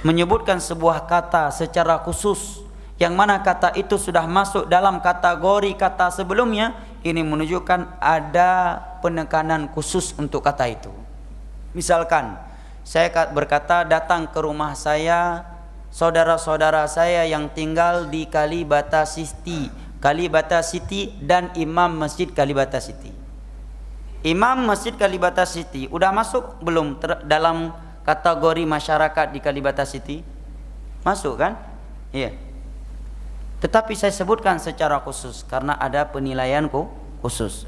Menyebutkan sebuah kata secara khusus yang mana kata itu sudah masuk dalam kategori kata sebelumnya, ini menunjukkan ada penekanan khusus untuk kata itu. Misalkan saya berkata, datang ke rumah saya saudara-saudara saya yang tinggal di Kalibata City dan imam masjid Kalibata City. Imam masjid Kalibata City udah masuk belum dalam kategori masyarakat di Kalibata City? Masuk kan? Iya. Tetapi saya sebutkan secara khusus karena ada penilaianku khusus.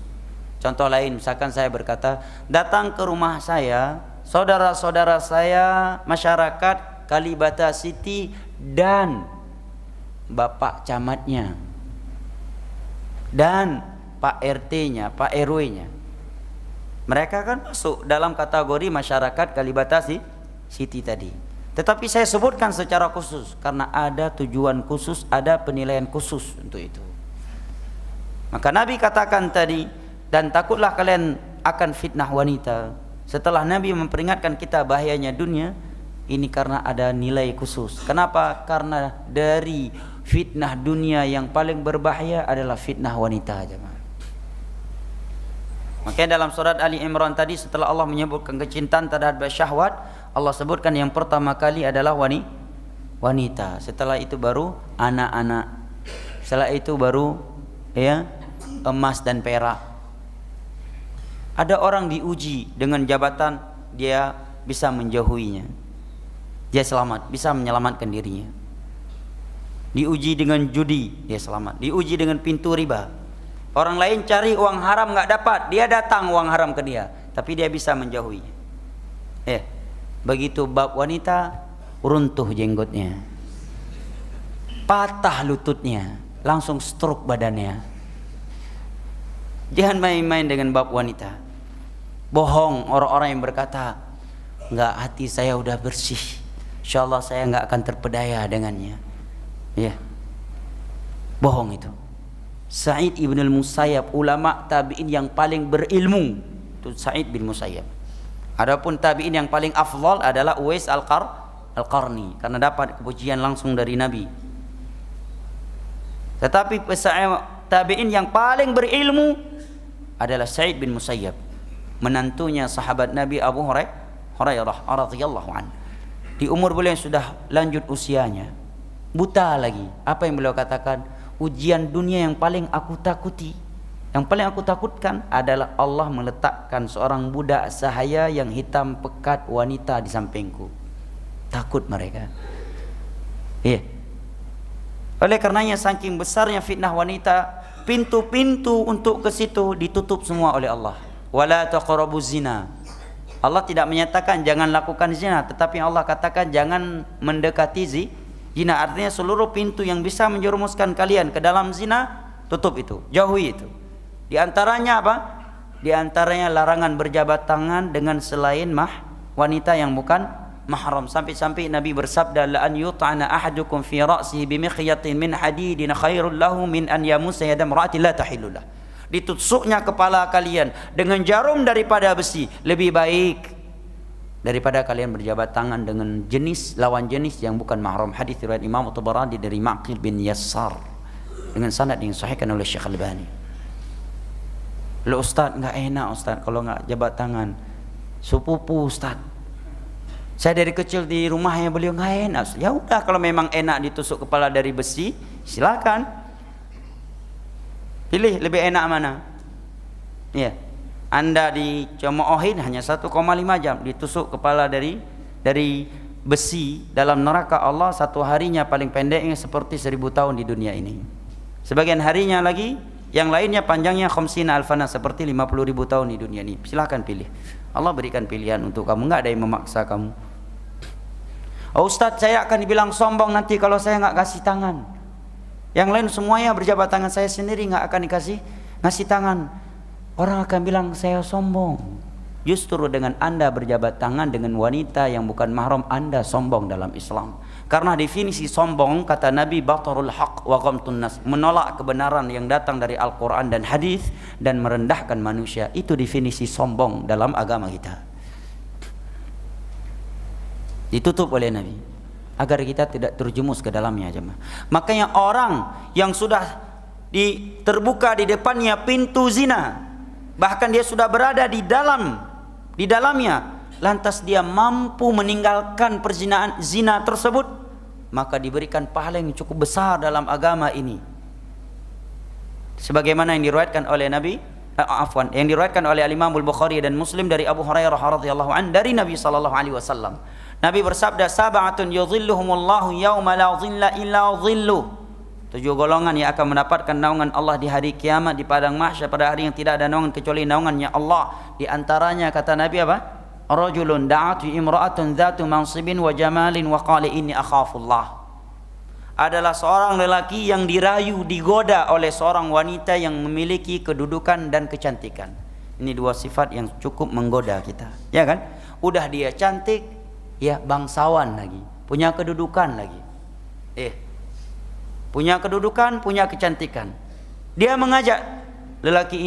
Contoh lain, misalkan saya berkata, datang ke rumah saya saudara-saudara saya masyarakat Kalibata City dan Bapak Camatnya dan Pak RT-nya, Pak RW-nya. Mereka kan masuk dalam kategori masyarakat Kalibata City tadi. Tetapi saya sebutkan secara khusus karena ada tujuan khusus, ada penilaian khusus untuk itu. Maka Nabi katakan tadi, dan takutlah kalian akan fitnah wanita. Setelah Nabi memperingatkan kita bahayanya dunia, ini karena ada nilai khusus. Kenapa? Karena dari fitnah dunia yang paling berbahaya adalah fitnah wanita, jemaah. Makanya dalam surat Ali Imran tadi, setelah Allah menyebutkan kecintaan terhadap syahwat, Allah sebutkan yang pertama kali adalah wanita. Setelah itu baru anak-anak. Setelah itu baru emas dan perak. Ada orang diuji dengan jabatan, dia bisa menjauhinya. Dia selamat, bisa menyelamatkan dirinya. Diuji dengan judi, dia selamat. Diuji dengan pintu riba. Orang lain cari uang haram nggak dapat, dia datang uang haram ke dia, tapi dia bisa menjauhinya. Begitu bab wanita, runtuh jenggotnya, patah lututnya, langsung stroke badannya. Jangan main-main dengan bab wanita. Bohong orang-orang yang berkata, nggak, hati saya udah bersih, insyaallah saya nggak akan terpedaya dengannya. Bohong itu. Sa'id ibn al-Musayyab, ulama tabi'in yang paling berilmu, itu Sa'id bin Musayyab. Adapun tabi'in yang paling afdal adalah Uwais al-Qarni, karena dapat kepujian langsung dari Nabi. Tetapi tabi'in yang paling berilmu adalah Sa'id bin Musayyab, menantunya sahabat Nabi Abu Hurairah radhiyallahu anhu. Di umur beliau yang sudah lanjut usianya, buta lagi. Apa yang beliau katakan? Ujian dunia yang paling aku takuti, yang paling aku takutkan adalah Allah meletakkan seorang budak sahaya yang hitam pekat wanita di sampingku. Takut mereka. Oleh karenanya saking besarnya fitnah wanita, pintu-pintu untuk ke situ ditutup semua oleh Allah. Wala taqrabuz zina. Allah tidak menyatakan jangan lakukan zina, tetapi Allah katakan jangan mendekati zina. Artinya seluruh pintu yang bisa menjerumuskan kalian ke dalam zina, tutup itu, jauhi itu. Di antaranya apa? Di antaranya larangan berjabat tangan dengan selain wanita yang bukan mahram. Sampai-sampai Nabi bersabda, la an yut'ana ahadukum fi ra'sihi bimikhyatin min hadidin khairul lahu min an yamusa yada imra'atin la tahillu lah. Ditusuknya kepala kalian dengan jarum daripada besi lebih baik daripada kalian berjabat tangan dengan lawan jenis yang bukan mahram. Hadis riwayat Imam Tabarani dari Maqil bin Yassar dengan sanad yang disahihkan oleh Syekh Albani. Lo Ustaz, nggak enak Ustaz kalau nggak jabat tangan. Sepupu Ustaz, saya dari kecil di rumahnya beliau nggak enak. Ya udah, kalau memang enak ditusuk kepala dari besi, silakan. Pilih lebih enak mana? Anda dicemoohin hanya 1,5 jam, ditusuk kepala dari besi dalam neraka Allah, satu harinya paling pendeknya seperti 1000 tahun di dunia ini. Sebagian harinya lagi, yang lainnya panjangnya khamsina alfana, seperti 50.000 tahun di dunia ini. Silahkan pilih. Allah berikan pilihan untuk kamu, nggak ada yang memaksa kamu. Ustaz, saya akan dibilang sombong nanti kalau saya nggak kasih tangan. Yang lain semuanya berjabat tangan, saya sendiri nggak akan ngasih tangan. Orang akan bilang saya sombong. Justru dengan Anda berjabat tangan dengan wanita yang bukan mahram, Anda sombong dalam Islam. Karena definisi sombong, kata Nabi, batarul haq wa ghamtun nas, menolak kebenaran yang datang dari Al-Quran dan hadis dan merendahkan manusia. Itu definisi sombong dalam agama kita. Ditutup oleh Nabi agar kita tidak terjumus ke dalamnya, jemaah. Makanya orang yang sudah terbuka di depannya pintu zina, bahkan dia sudah berada di dalamnya, lantas dia mampu meninggalkan perzinaan zina tersebut, maka diberikan pahala yang cukup besar dalam agama ini. Sebagaimana yang diriwayatkan oleh yang diriwayatkan oleh Imam Al-Bukhari dan Muslim dari Abu Hurairah radhiyallahu anhu dari Nabi sallallahu alaihi wasallam. Nabi bersabda, sab'atun yudhilluhumullahu yauma la dhilla illa dhilluh. 7 golongan yang akan mendapatkan naungan Allah di hari kiamat, di padang mahsyar, pada hari yang tidak ada naungan kecuali naungannya Allah. Di antaranya kata Nabi apa? Rajulun da'atu imra'atun dzatu mansibin wa jamalin wa qala inni akhafullah. Adalah seorang lelaki yang dirayu, digoda oleh seorang wanita yang memiliki kedudukan dan kecantikan. Ini 2 sifat yang cukup menggoda kita, ya kan? Udah dia cantik, ya bangsawan lagi, punya kedudukan lagi. Punya kedudukan, punya kecantikan. Dia mengajak lelaki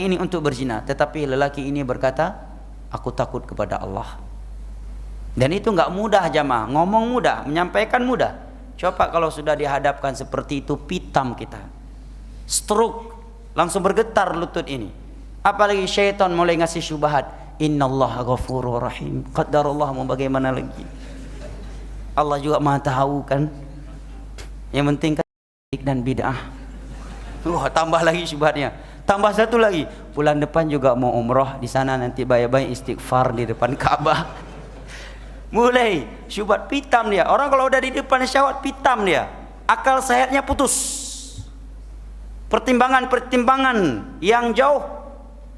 ini untuk berzina, tetapi lelaki ini berkata, aku takut kepada Allah. Dan itu enggak mudah jamaah, ngomong mudah, menyampaikan mudah. Coba kalau sudah dihadapkan seperti itu, pitam kita, stroke, langsung bergetar lutut ini. Apalagi syaitan mulai ngasih syubhat, innallaha ghafurur rahim, qadarullah, mau bagaimana lagi. Allah juga maha tahu kan. Yang penting kan dan bid'ah. Wah, tambah lagi syubhatnya. Tambah satu lagi, bulan depan juga mau umroh, di sana nanti banyak-banyak istighfar di depan Ka'bah. Mulai syubhat, pitam dia. Orang kalau udah di depan syahwat, pitam dia. Akal sehatnya putus. Pertimbangan-pertimbangan yang jauh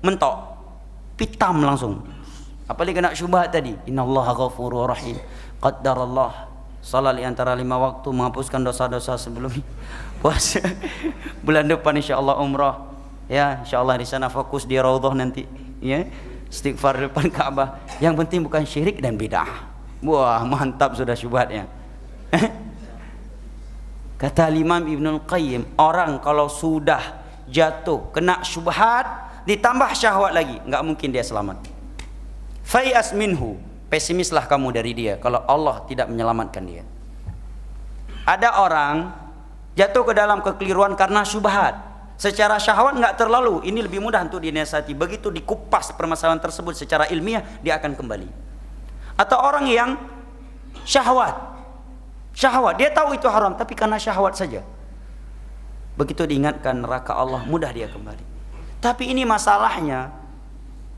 mentok, pitam langsung. Apalagi kena syubhat tadi, innallaha ghafurur rahim, qaddarallah, salat di antara 5 waktu, menghapuskan dosa-dosa sebelumnya, puasa. Bulan depan insyaallah umrah, ya insyaallah di sana fokus di raudhah nanti, ya istighfar di depan Ka'bah. Yang penting bukan syirik dan bid'ah. Wah, mantap sudah syubhatnya. Kata Imam Ibnul Qayyim, orang kalau sudah jatuh kena syubhat ditambah syahwat lagi, enggak mungkin dia selamat. Fai'as minhu, pesimislah kamu dari dia kalau Allah tidak menyelamatkan dia. Ada orang jatuh ke dalam kekeliruan karena syubhat. Secara syahwat enggak terlalu, ini lebih mudah untuk dinasihati. Begitu dikupas permasalahan tersebut secara ilmiah, dia akan kembali. Atau orang yang syahwat, dia tahu itu haram, tapi karena syahwat saja. Begitu diingatkan neraka Allah, mudah dia kembali. Tapi ini masalahnya,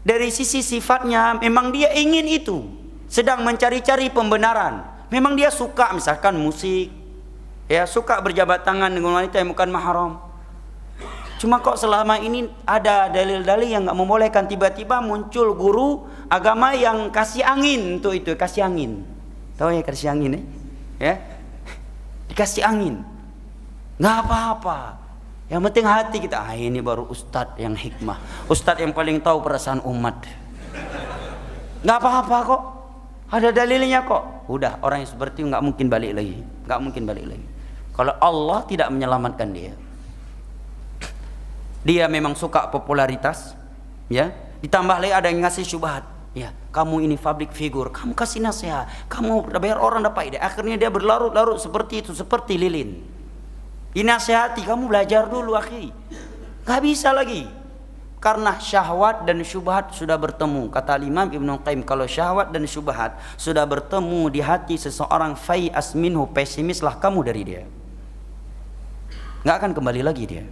dari sisi sifatnya memang dia ingin itu, sedang mencari-cari pembenaran. Memang dia suka misalkan musik, ya suka berjabat tangan dengan wanita yang bukan mahram. Cuma kok selama ini ada dalil-dalil yang enggak membolehkan, tiba-tiba muncul guru agama yang kasih angin untuk itu, kasih angin. Tahu ya kasih angin ya? Dikasih angin. Enggak apa-apa. Yang penting hati kita, ini baru ustadz yang hikmah. Ustadz yang paling tahu perasaan umat. Enggak apa-apa kok. Ada dalilnya kok. Udah, orang yang seperti itu enggak mungkin balik lagi. Enggak mungkin balik lagi. Kalau Allah tidak menyelamatkan dia. Dia memang suka popularitas, ya. Ditambah lagi ada yang ngasih syubhat, ya. Kamu ini public figure, kamu kasih nasihat, kamu biar orang dapat ide. Akhirnya dia berlarut-larut seperti itu, seperti lilin. Dinasihati, kamu belajar dulu, akhi. Gak bisa lagi. Karena syahwat dan syubhat sudah bertemu. Kata Imam Ibnu Qayyim, kalau syahwat dan syubhat sudah bertemu di hati seseorang, fai'as minhu, pesimislah kamu dari dia. Gak akan kembali lagi dia,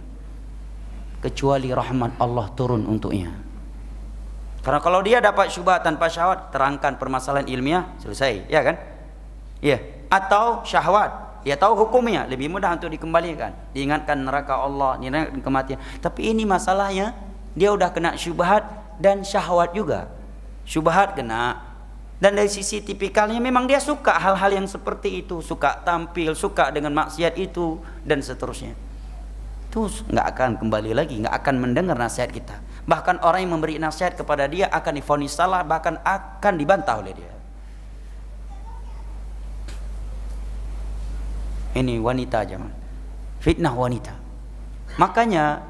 kecuali rahmat Allah turun untuknya. Karena kalau dia dapat syubhat tanpa syahwat, terangkan permasalahan ilmiah, selesai, ya kan? Iya. Atau syahwat, dia tahu hukumnya, lebih mudah untuk dikembalikan. Diingatkan neraka Allah, diingatkan kematian. Tapi ini masalahnya, dia udah kena syubhat dan syahwat juga. Syubhat kena, dan dari sisi tipikalnya memang dia suka hal-hal yang seperti itu, suka tampil, suka dengan maksiat itu, dan seterusnya. Itu nggak akan kembali lagi, nggak akan mendengar nasihat kita. Bahkan orang yang memberi nasihat kepada dia akan divonis salah, bahkan akan dibantah oleh dia. Ini wanita zaman, fitnah wanita. Makanya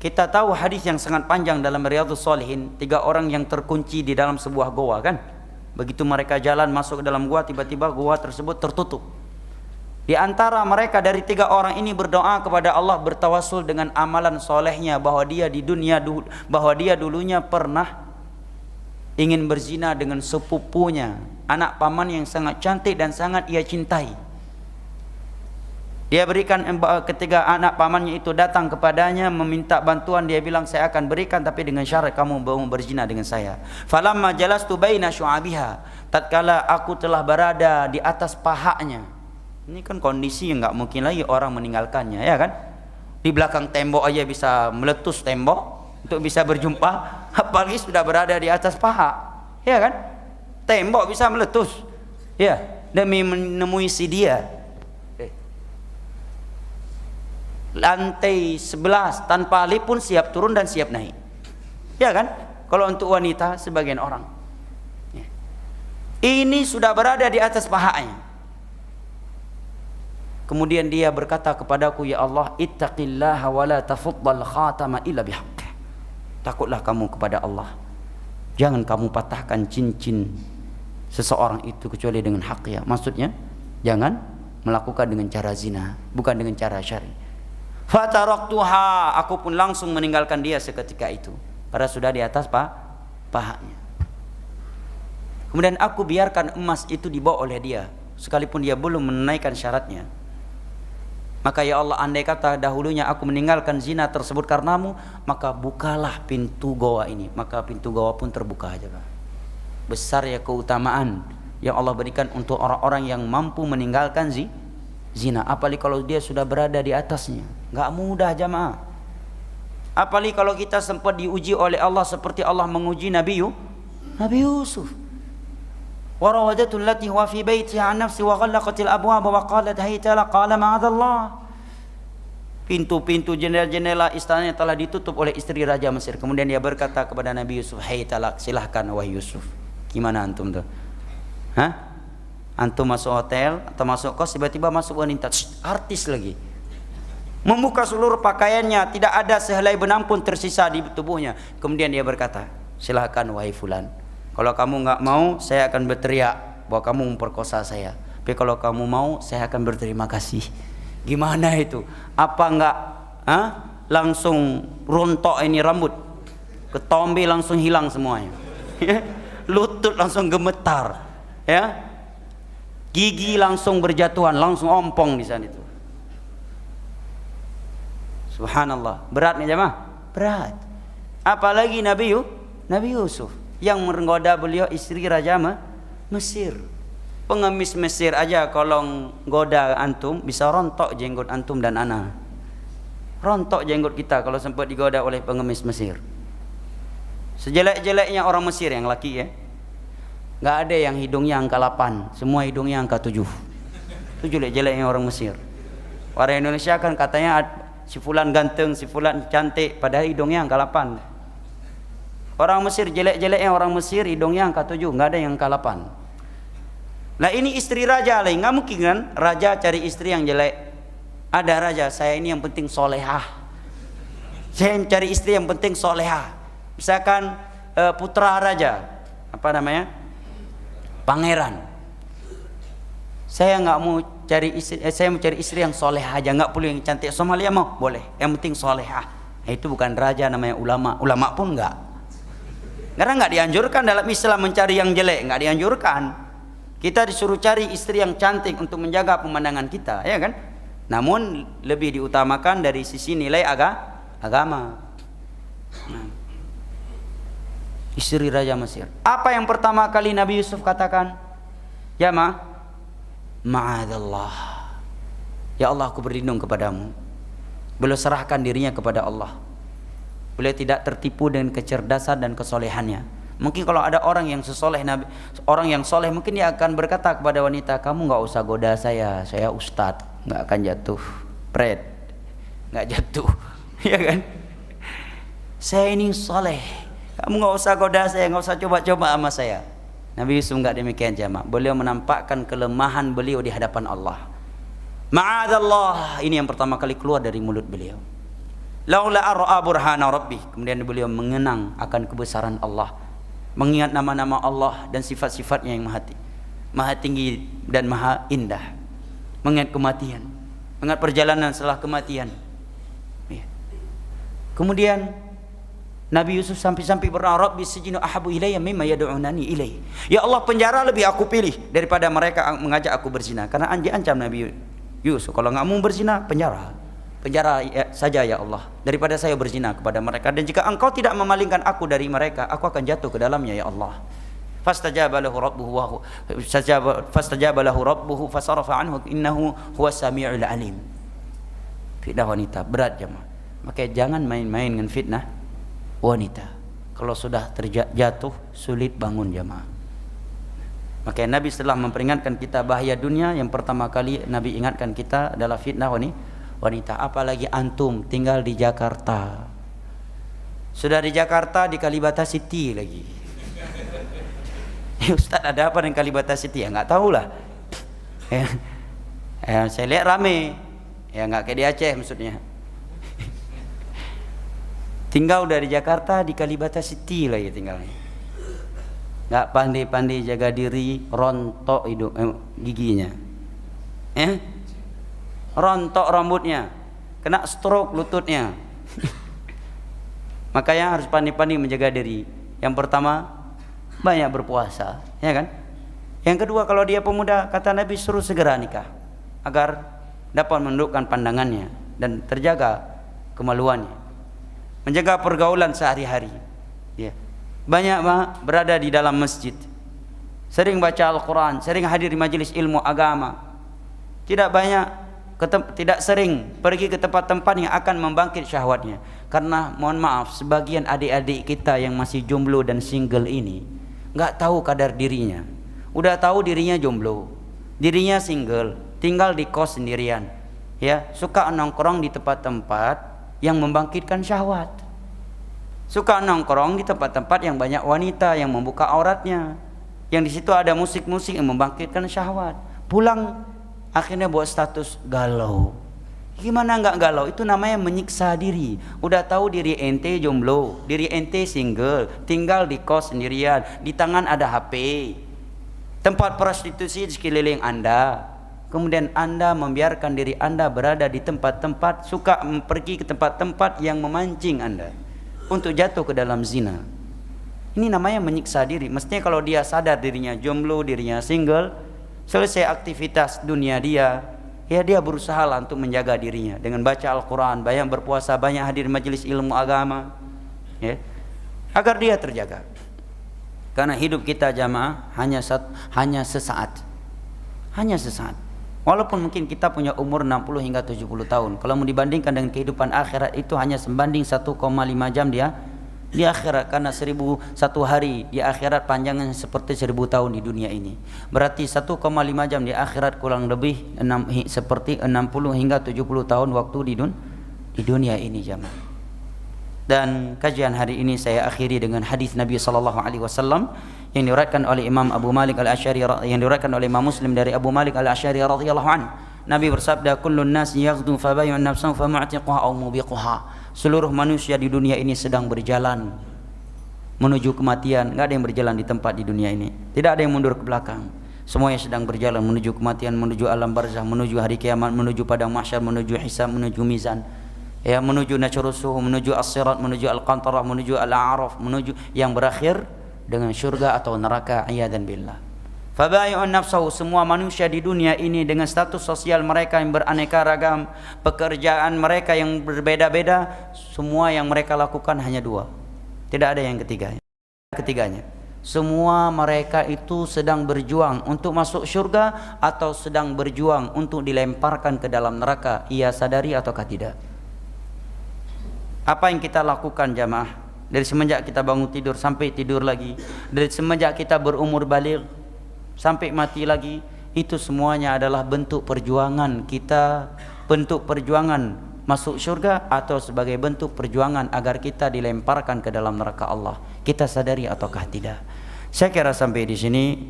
kita tahu hadis yang sangat panjang dalam Riyadhus Shalihin, 3 orang yang terkunci di dalam sebuah goa kan. Begitu mereka jalan masuk ke dalam goa, tiba-tiba goa tersebut tertutup. Di antara mereka dari 3 orang ini berdoa kepada Allah, bertawasul dengan amalan solehnya, bahwa dia di dunia bahwa dia dulunya pernah ingin berzina dengan sepupunya, anak paman yang sangat cantik dan sangat ia cintai. Dia berikan, ketika anak pamannya itu datang kepadanya meminta bantuan, dia bilang, saya akan berikan tapi dengan syarat kamu mau berzina dengan saya. Falamma jalastu baina syu'abiha, tatkala aku telah berada di atas pahanya. Ini kan kondisi yang nggak mungkin lagi orang meninggalkannya, ya kan? Di belakang tembok aja bisa meletus tembok untuk bisa berjumpa, apalagi sudah berada di atas paha, ya kan? Tembok bisa meletus, ya, demi menemui si dia. Lantai 11 tanpa lift pun siap turun dan siap naik, ya kan? Kalau untuk wanita sebagian orang, ini sudah berada di atas pahanya. Kemudian dia berkata kepadaku, ya Allah, ittaqillaha wa la tafuddal khatama illa bihaqq. Takutlah kamu kepada Allah, jangan kamu patahkan cincin seseorang itu kecuali dengan hak ya. Maksudnya jangan melakukan dengan cara zina, bukan dengan cara syar'i. Fataraktuha, aku pun langsung meninggalkan dia seketika itu, karena sudah di atas pahanya. Kemudian aku biarkan emas itu dibawa oleh dia, sekalipun dia belum menunaikan syaratnya. Maka ya Allah, andai kata dahulunya aku meninggalkan zina tersebut karenamu, maka bukalah pintu goa ini. Maka pintu goa pun terbuka aja, Pak. Besar ya keutamaan yang Allah berikan untuk orang-orang yang mampu meninggalkan zina. Apalagi kalau dia sudah berada di atasnya, nggak mudah jamaah. Apalagi kalau kita sempat diuji oleh Allah seperti Allah menguji Nabi Yusuf. Warawadatu allati huwa fi baitiha an nafsi wa ghallaqatil abwaba wa qalat hayta la qala ma'adallah. Pintu-pintu jendela-jendela istananya telah ditutup oleh istri raja Mesir. Kemudian dia berkata kepada Nabi Yusuf, hayta la, silahkan wahai Yusuf. Gimana antum tuh? Hah? Antum masuk hotel atau masuk kos, tiba-tiba masuk wanita artis lagi, membuka seluruh pakaiannya, tidak ada sehelai benang pun tersisa di tubuhnya. Kemudian dia berkata, silahkan wahai fulan, kalau kamu nggak mau, saya akan berteriak bahwa kamu memperkosa saya. Tapi kalau kamu mau, saya akan berterima kasih. Gimana itu? Apa nggak? Langsung rontok ini rambut, ketombe langsung hilang semuanya, lutut langsung gemetar, ya, gigi langsung berjatuhan, langsung ompong di sana itu. Subhanallah, berat nih jemaah, berat. Apalagi Nabi Yusuf yang menggoda beliau, istri Raja Mesir. Pengemis Mesir aja kalau goda antum bisa rontok jenggot antum dan ana. Rontok jenggot kita kalau sempat digoda oleh pengemis Mesir. Sejelek-jeleknya orang Mesir yang laki ya, nggak ada yang hidungnya angka 8, semua hidungnya angka 7. Itu jelek-jeleknya orang Mesir. Orang Indonesia kan katanya si fulan ganteng, si fulan cantik, padahal hidungnya angka 8. Orang Mesir, jelek-jeleknya orang Mesir hidungnya angka 7, nggak ada yang angka 8. Nah ini istri raja lah, nggak mungkin kan raja cari istri yang jelek. Ada raja, saya ini yang penting solehah, saya mencari istri yang penting solehah. Misalkan putra raja, apa namanya, pangeran, saya nggak mau cari istri, saya mau cari istri yang solehah aja, nggak perlu yang cantik. Somalia mau boleh, yang penting solehah. Nah, itu bukan raja, namanya ulama pun nggak. Karena nggak dianjurkan dalam Islam mencari yang jelek, nggak dianjurkan. Kita disuruh cari istri yang cantik untuk menjaga pemandangan kita, ya kan? Namun lebih diutamakan dari sisi nilai agama. Nah, istri Raja Mesir. Apa yang pertama kali Nabi Yusuf katakan? Ya ma'adallah. Ya Allah, aku berlindung kepadamu. Beliau serahkan dirinya kepada Allah. Beliau tidak tertipu dengan kecerdasan dan kesolehannya. Mungkin kalau ada orang yang sesoleh Nabi, orang yang soleh, mungkin dia akan berkata kepada wanita, kamu nggak usah goda saya ustadz, nggak akan jatuh, pret, nggak jatuh, ya kan? Saya ini soleh, kamu nggak usah goda saya, nggak usah coba-coba sama saya. Nabi Yusuf nggak demikian jemaah. Beliau menampakkan kelemahan beliau di hadapan Allah. Ma'adallah, ini yang pertama kali keluar dari mulut beliau. Laula ar'a burhana rabbi. Kemudian beliau mengenang akan kebesaran Allah, mengingat nama-nama Allah dan sifat-sifatnya yang maha tinggi dan maha indah, mengingat kematian, mengingat perjalanan setelah kematian. Ya. Kemudian Nabi Yusuf sampai-sampai berdoa, Rabbi sijinu ahabu ilayya mimma yad'unani ilaihi. Ya Allah, penjara lebih aku pilih daripada mereka mengajak aku berzina. Karena ancam Nabi Yusuf, kalau nggak mau berzina, penjara ya, saja ya Allah, daripada saya berzina kepada mereka. Dan jika engkau tidak memalingkan aku dari mereka, aku akan jatuh ke dalamnya ya Allah. Fastajaba lahu rabbuhu fasarafa anhu innahu huwas samiul alim. Fitnah wanita berat jemaah. Maka jangan main-main dengan fitnah wanita. Kalau sudah terjatuh sulit bangun jemaah. Maka Nabi setelah memperingatkan kita bahaya dunia, yang pertama kali Nabi ingatkan kita adalah fitnah wanita. Apalagi antum tinggal di Jakarta, sudah di Jakarta di Kalibata City lagi. Ustaz, ada apa dengan Kalibata City? Ya nggak tahu lah. Saya lihat rame, ya nggak kayak di Aceh maksudnya. Tinggal dari Jakarta di Kalibata City lagi tinggalnya. Nggak pandai-pandai jaga diri, rontok giginya, rontok rambutnya, kena stroke lututnya. Makanya harus pandai-pandai menjaga diri. Yang pertama, banyak berpuasa, ya kan? Yang kedua, kalau dia pemuda, kata Nabi suruh segera nikah agar dapat menundukkan pandangannya dan terjaga kemaluannya, menjaga pergaulan sehari-hari. Ya. Banyak berada di dalam masjid, sering baca Al-Quran, sering hadir di majelis ilmu agama. Tidak sering pergi ke tempat-tempat yang akan membangkit syahwatnya. Karena mohon maaf, sebagian adik-adik kita yang masih jomblo dan single ini nggak tahu kadar dirinya. Udah tahu dirinya jomblo, dirinya single, tinggal di kos sendirian, ya, suka nongkrong di tempat-tempat yang membangkitkan syahwat, suka nongkrong di tempat-tempat yang banyak wanita yang membuka auratnya, yang di situ ada musik-musik yang membangkitkan syahwat. Pulang akhirnya buat status galau. Gimana nggak galau? Itu namanya menyiksa diri. Udah tahu diri ente jomblo, diri ente single, tinggal di kos sendirian, di tangan ada HP, tempat prostitusi di sekeliling Anda. Kemudian Anda membiarkan diri Anda berada di tempat-tempat, suka pergi ke tempat-tempat yang memancing Anda untuk jatuh ke dalam zina. Ini namanya menyiksa diri. Mestinya kalau dia sadar dirinya jomblo, dirinya single, selesai aktivitas dunia dia, ya dia berusaha lah untuk menjaga dirinya dengan baca Al-Quran, banyak berpuasa, banyak hadir majelis ilmu agama, ya, agar dia terjaga. Karena hidup kita jamaah hanya sesaat. Hanya sesaat. Walaupun mungkin kita punya umur 60 hingga 70 tahun, kalau mau dibandingkan dengan kehidupan akhirat itu hanya sebanding 1,5 jam dia di akhirat. Karena 1.001 hari di akhirat panjangnya seperti 1.000 tahun di dunia ini. Berarti 1,5 jam di akhirat kurang lebih seperti 60 hingga 70 tahun waktu di dunia ini jamaah. Dan kajian hari ini saya akhiri dengan hadis Nabi SAW yang diriwayatkan oleh Imam Abu Malik Al-Asy'ari, yang diriwayatkan oleh Imam Muslim dari Abu Malik Al-Asy'ari radhiyallahu anhu. Nabi bersabda, "Kullun nas yaghdu fa bay'un nafsan fa mu'tiquha aw mubiquha." Seluruh manusia di dunia ini sedang berjalan menuju kematian. Enggak ada yang berjalan di tempat di dunia ini. Tidak ada yang mundur ke belakang. Semuanya sedang berjalan menuju kematian, menuju alam barzah, menuju hari kiamat, menuju padang mahsyar, menuju hisab, menuju mizan. Ya, menuju nasyurusuh, menuju as-sirat, menuju al-qantarah, menuju al-a'raf, menuju yang berakhir dengan syurga atau neraka, iyadan billah. Fabayi'un nafsahu, semua manusia di dunia ini dengan status sosial mereka yang beraneka ragam, pekerjaan mereka yang berbeda-beda, semua yang mereka lakukan hanya dua. Tidak ada yang ketiganya. Semua mereka itu sedang berjuang untuk masuk syurga atau sedang berjuang untuk dilemparkan ke dalam neraka. Ia sadari ataukah tidak? Apa yang kita lakukan jamaah dari semenjak kita bangun tidur sampai tidur lagi, dari semenjak kita berumur baligh sampai mati lagi, itu semuanya adalah bentuk perjuangan kita, bentuk perjuangan masuk syurga atau sebagai bentuk perjuangan agar kita dilemparkan ke dalam neraka Allah. Kita sadari ataukah tidak? Saya kira sampai di sini.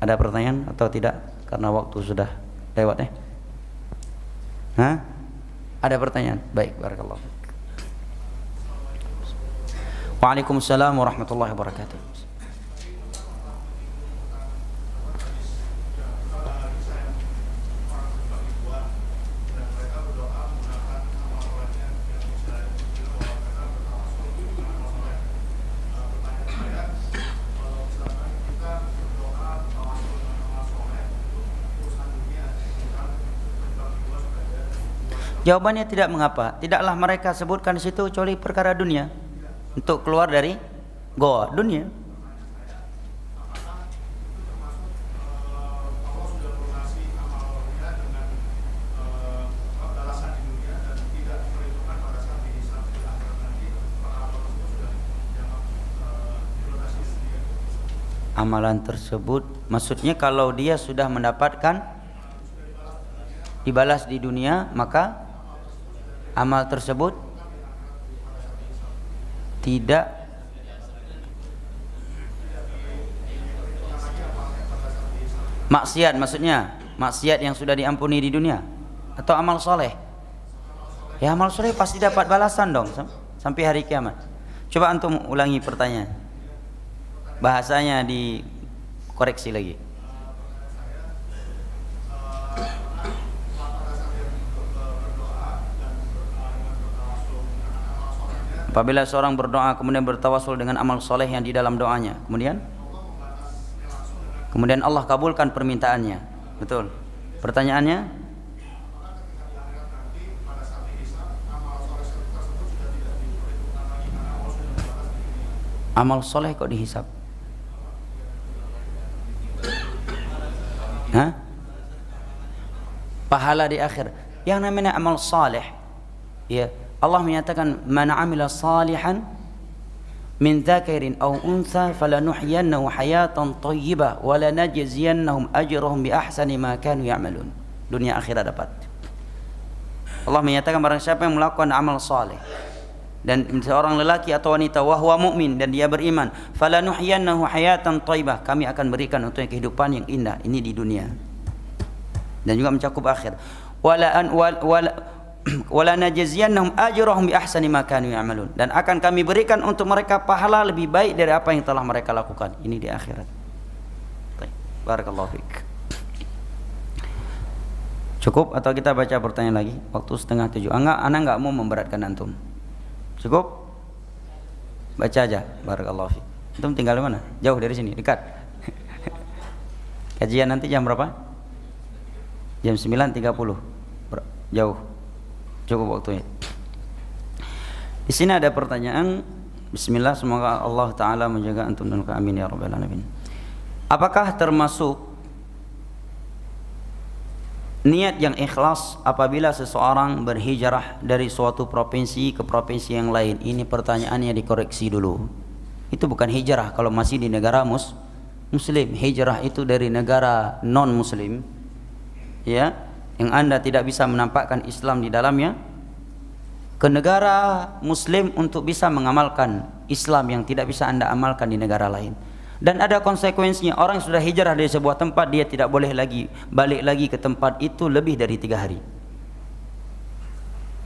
Ada pertanyaan atau tidak? Karena waktu sudah lewat Ada pertanyaan? Baik, barakallahu. Waalaikumsalam warahmatullahi wabarakatuh. Jawabannya tidak mengapa. Tidaklah mereka sebutkan di situ kecuali perkara dunia, untuk keluar dari goa dunia. Amalan tersebut maksudnya kalau dia sudah mendapatkan dibalas di dunia, maka amal tersebut tidak maksiat, maksudnya maksiat yang sudah diampuni di dunia atau amal soleh? Ya amal soleh pasti dapat balasan dong sampai hari kiamat. Coba antum ulangi pertanyaan, bahasanya dikoreksi lagi. Apabila seorang berdoa kemudian bertawasul dengan amal soleh yang di dalam doanya, kemudian Allah kabulkan permintaannya, betul. Pertanyaannya, amal soleh kok dihisab? Hah? Pahala di akhir. Yang namanya amal saleh, ya. Allah menyatakan man amila salihan min dzakarin aw untha falanuhyiyannahu hayatan thayyibah wa lanajziyannahum ajrahum bi ahsani ma kanu ya'malun. Dunia akhirat dapat. Allah menyatakan barang siapa yang melakukan amal saleh dan seorang lelaki atau wanita wahwa mukmin dan dia beriman, falanuhyiyannahu hayatan thayyibah, kami akan berikan untuknya kehidupan yang indah ini di dunia dan juga mencakup akhir. Wala najziyannahum ajrahum bi ahsani ma kanu ya'malun, dan akan kami berikan untuk mereka pahala lebih baik dari apa yang telah mereka lakukan ini di akhirat. Baik, barakallahu fiik. Cukup atau kita baca pertanyaan lagi? Waktu 6:30. Ana enggak mau memberatkan antum. Cukup? Baca aja. Barakallahu fiik. Antum tinggal di mana? Jauh dari sini, dekat. Kajian nanti jam berapa? Jam 9.30. Jauh. Cukup waktunya. Di sini ada pertanyaan. Bismillah, semoga Allah Ta'ala menjaga antum dan amin ya rabbal alamin. Apakah termasuk niat yang ikhlas apabila seseorang berhijrah dari suatu provinsi ke provinsi yang lain? Ini pertanyaannya dikoreksi dulu. Itu bukan hijrah kalau masih di negara muslim. Hijrah itu dari negara non muslim, ya, yang Anda tidak bisa menampakkan Islam di dalamnya, ke negara muslim untuk bisa mengamalkan Islam yang tidak bisa Anda amalkan di negara lain. Dan ada konsekuensinya. Orang sudah hijrah dari sebuah tempat, dia tidak boleh lagi balik lagi ke tempat itu lebih dari 3 hari.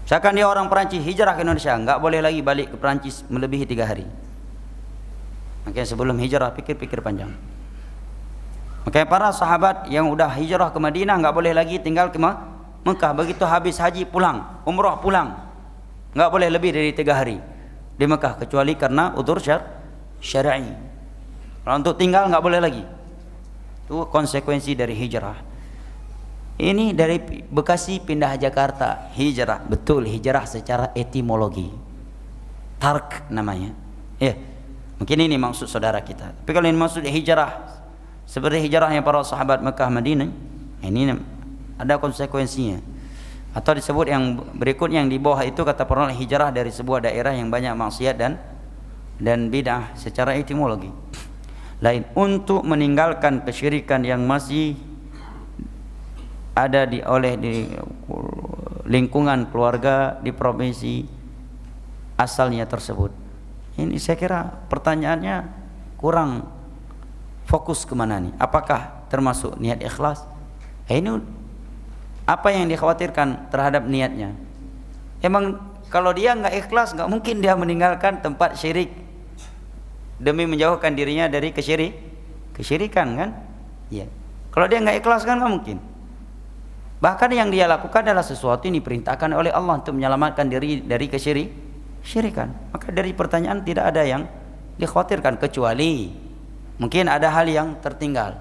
Misalkan dia orang Perancis hijrah ke Indonesia, enggak boleh lagi balik ke Perancis melebihi 3 hari. Makanya sebelum hijrah pikir-pikir panjang. Makanya para sahabat yang udah hijrah ke Madinah enggak boleh lagi tinggal ke Mekah. Begitu habis haji pulang, umrah pulang, enggak boleh lebih dari 3 hari di Mekah kecuali karena udzur syar'i. Kalau untuk tinggal enggak boleh lagi. Itu konsekuensi dari hijrah. Ini dari Bekasi pindah Jakarta, hijrah. Betul, hijrah secara etimologi. Tark namanya. Mungkin ini maksud saudara kita. Tapi kalau ini maksud hijrah seperti hijrahnya para sahabat Mekah Madinah, ini ada konsekuensinya. Atau disebut yang berikutnya yang di bawah itu, kata para ulama, hijrah dari sebuah daerah yang banyak maksiat dan bid'ah secara etimologi. Lain untuk meninggalkan kesyirikan yang masih ada di lingkungan keluarga di provinsi asalnya tersebut. Ini saya kira pertanyaannya kurang fokus kemana nih? Apakah termasuk niat ikhlas? Ini apa yang dikhawatirkan terhadap niatnya? Emang kalau dia nggak ikhlas, nggak mungkin dia meninggalkan tempat syirik demi menjauhkan dirinya dari kesyirikan kan? Ya. Kalau dia nggak ikhlas kan nggak mungkin. Bahkan yang dia lakukan adalah sesuatu yang diperintahkan oleh Allah untuk menyelamatkan diri dari kesyirikan. Maka dari pertanyaan tidak ada yang dikhawatirkan, kecuali mungkin ada hal yang tertinggal.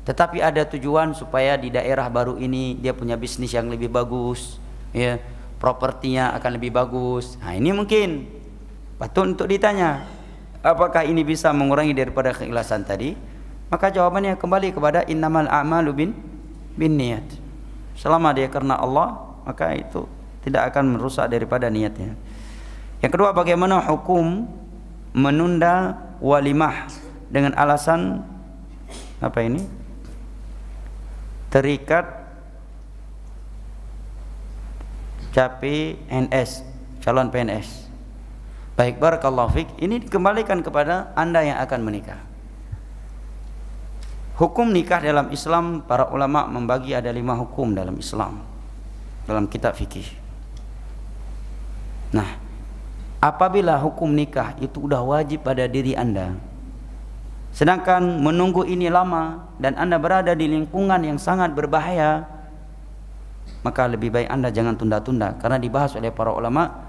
Tetapi ada tujuan supaya di daerah baru ini dia punya bisnis yang lebih bagus, ya, propertinya akan lebih bagus. Nah, ini mungkin patut untuk ditanya, apakah ini bisa mengurangi daripada keikhlasan tadi? Maka jawabannya kembali kepada innamal a'malu bin niat. Selama dia karena Allah, maka itu tidak akan merusak daripada niatnya. Yang kedua, bagaimana hukum menunda walimah dengan alasan apa ini? Terikat CPNS, calon PNS. Baik, barakallahu fik. Ini dikembalikan kepada Anda yang akan menikah. Hukum nikah dalam Islam, para ulama membagi ada 5 hukum dalam Islam, dalam kitab fikih. Nah, apabila hukum nikah itu sudah wajib pada diri Anda, sedangkan menunggu ini lama dan Anda berada di lingkungan yang sangat berbahaya, maka lebih baik Anda jangan tunda-tunda. Karena dibahas oleh para ulama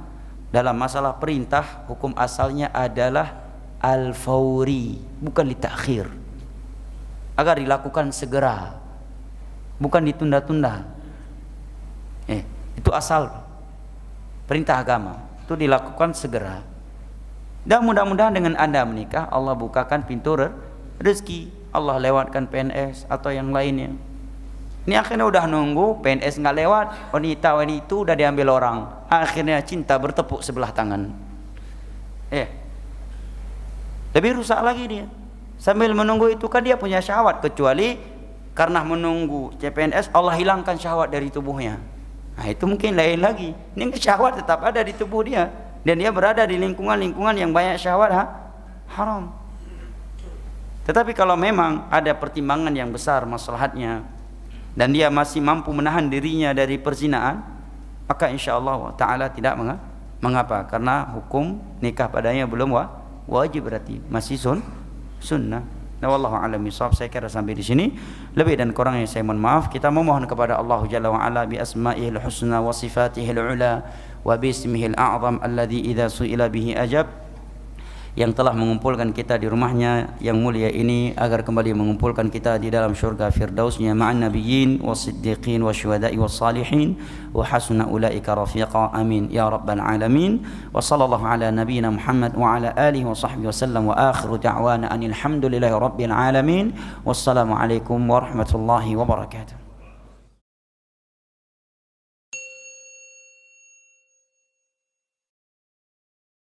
dalam masalah perintah, hukum asalnya adalah al-fawri, bukan ditakhir, agar dilakukan segera, bukan ditunda-tunda. Itu asal perintah agama, itu dilakukan segera. Dan mudah-mudahan dengan Anda menikah, Allah bukakan pintu rezeki, Allah lewatkan PNS atau yang lainnya. Ini akhirnya udah nunggu, PNS nggak lewat, wanita itu udah diambil orang, akhirnya cinta bertepuk sebelah tangan. Lebih rusak lagi dia. Sambil menunggu itu kan dia punya syahwat, kecuali karena menunggu CPNS Allah hilangkan syahwat dari tubuhnya. Nah, itu mungkin lain lagi. Ini syahwat tetap ada di tubuh dia dan dia berada di lingkungan yang banyak syahwat haram. Tetapi kalau memang ada pertimbangan yang besar maslahatnya dan dia masih mampu menahan dirinya dari perzinaan, maka insyaallah taala tidak mengapa, karena hukum nikah padanya belum wajib, berarti masih sunnah. Nah, wallahu a'lam bishawab. Saya kira sampai di sini. Lebih dan kurangnya saya mohon maaf. Kita memohon kepada Allah Jalla wa Ala bi asma'ihil husna wa sifatihil ula wa bi ismihil a'zam alladhi idza su'ila bihi ajab, yang telah mengumpulkan kita di rumahnya yang mulia ini, agar kembali mengumpulkan kita di dalam syurga firdausnya ma'an nabiyyin was-siddiqin wasyuhada'i was-salihin wa hasuna ulaika rafiqa. Amin ya rabbal alamin. Wa sallallahu ala nabiyyina Muhammad wa ala alihi wa sahbihi wasallam wa akhiru da'wana anil hamdulillahi rabbil alamin. Wassalamu alaikum warahmatullahi wabarakatuh.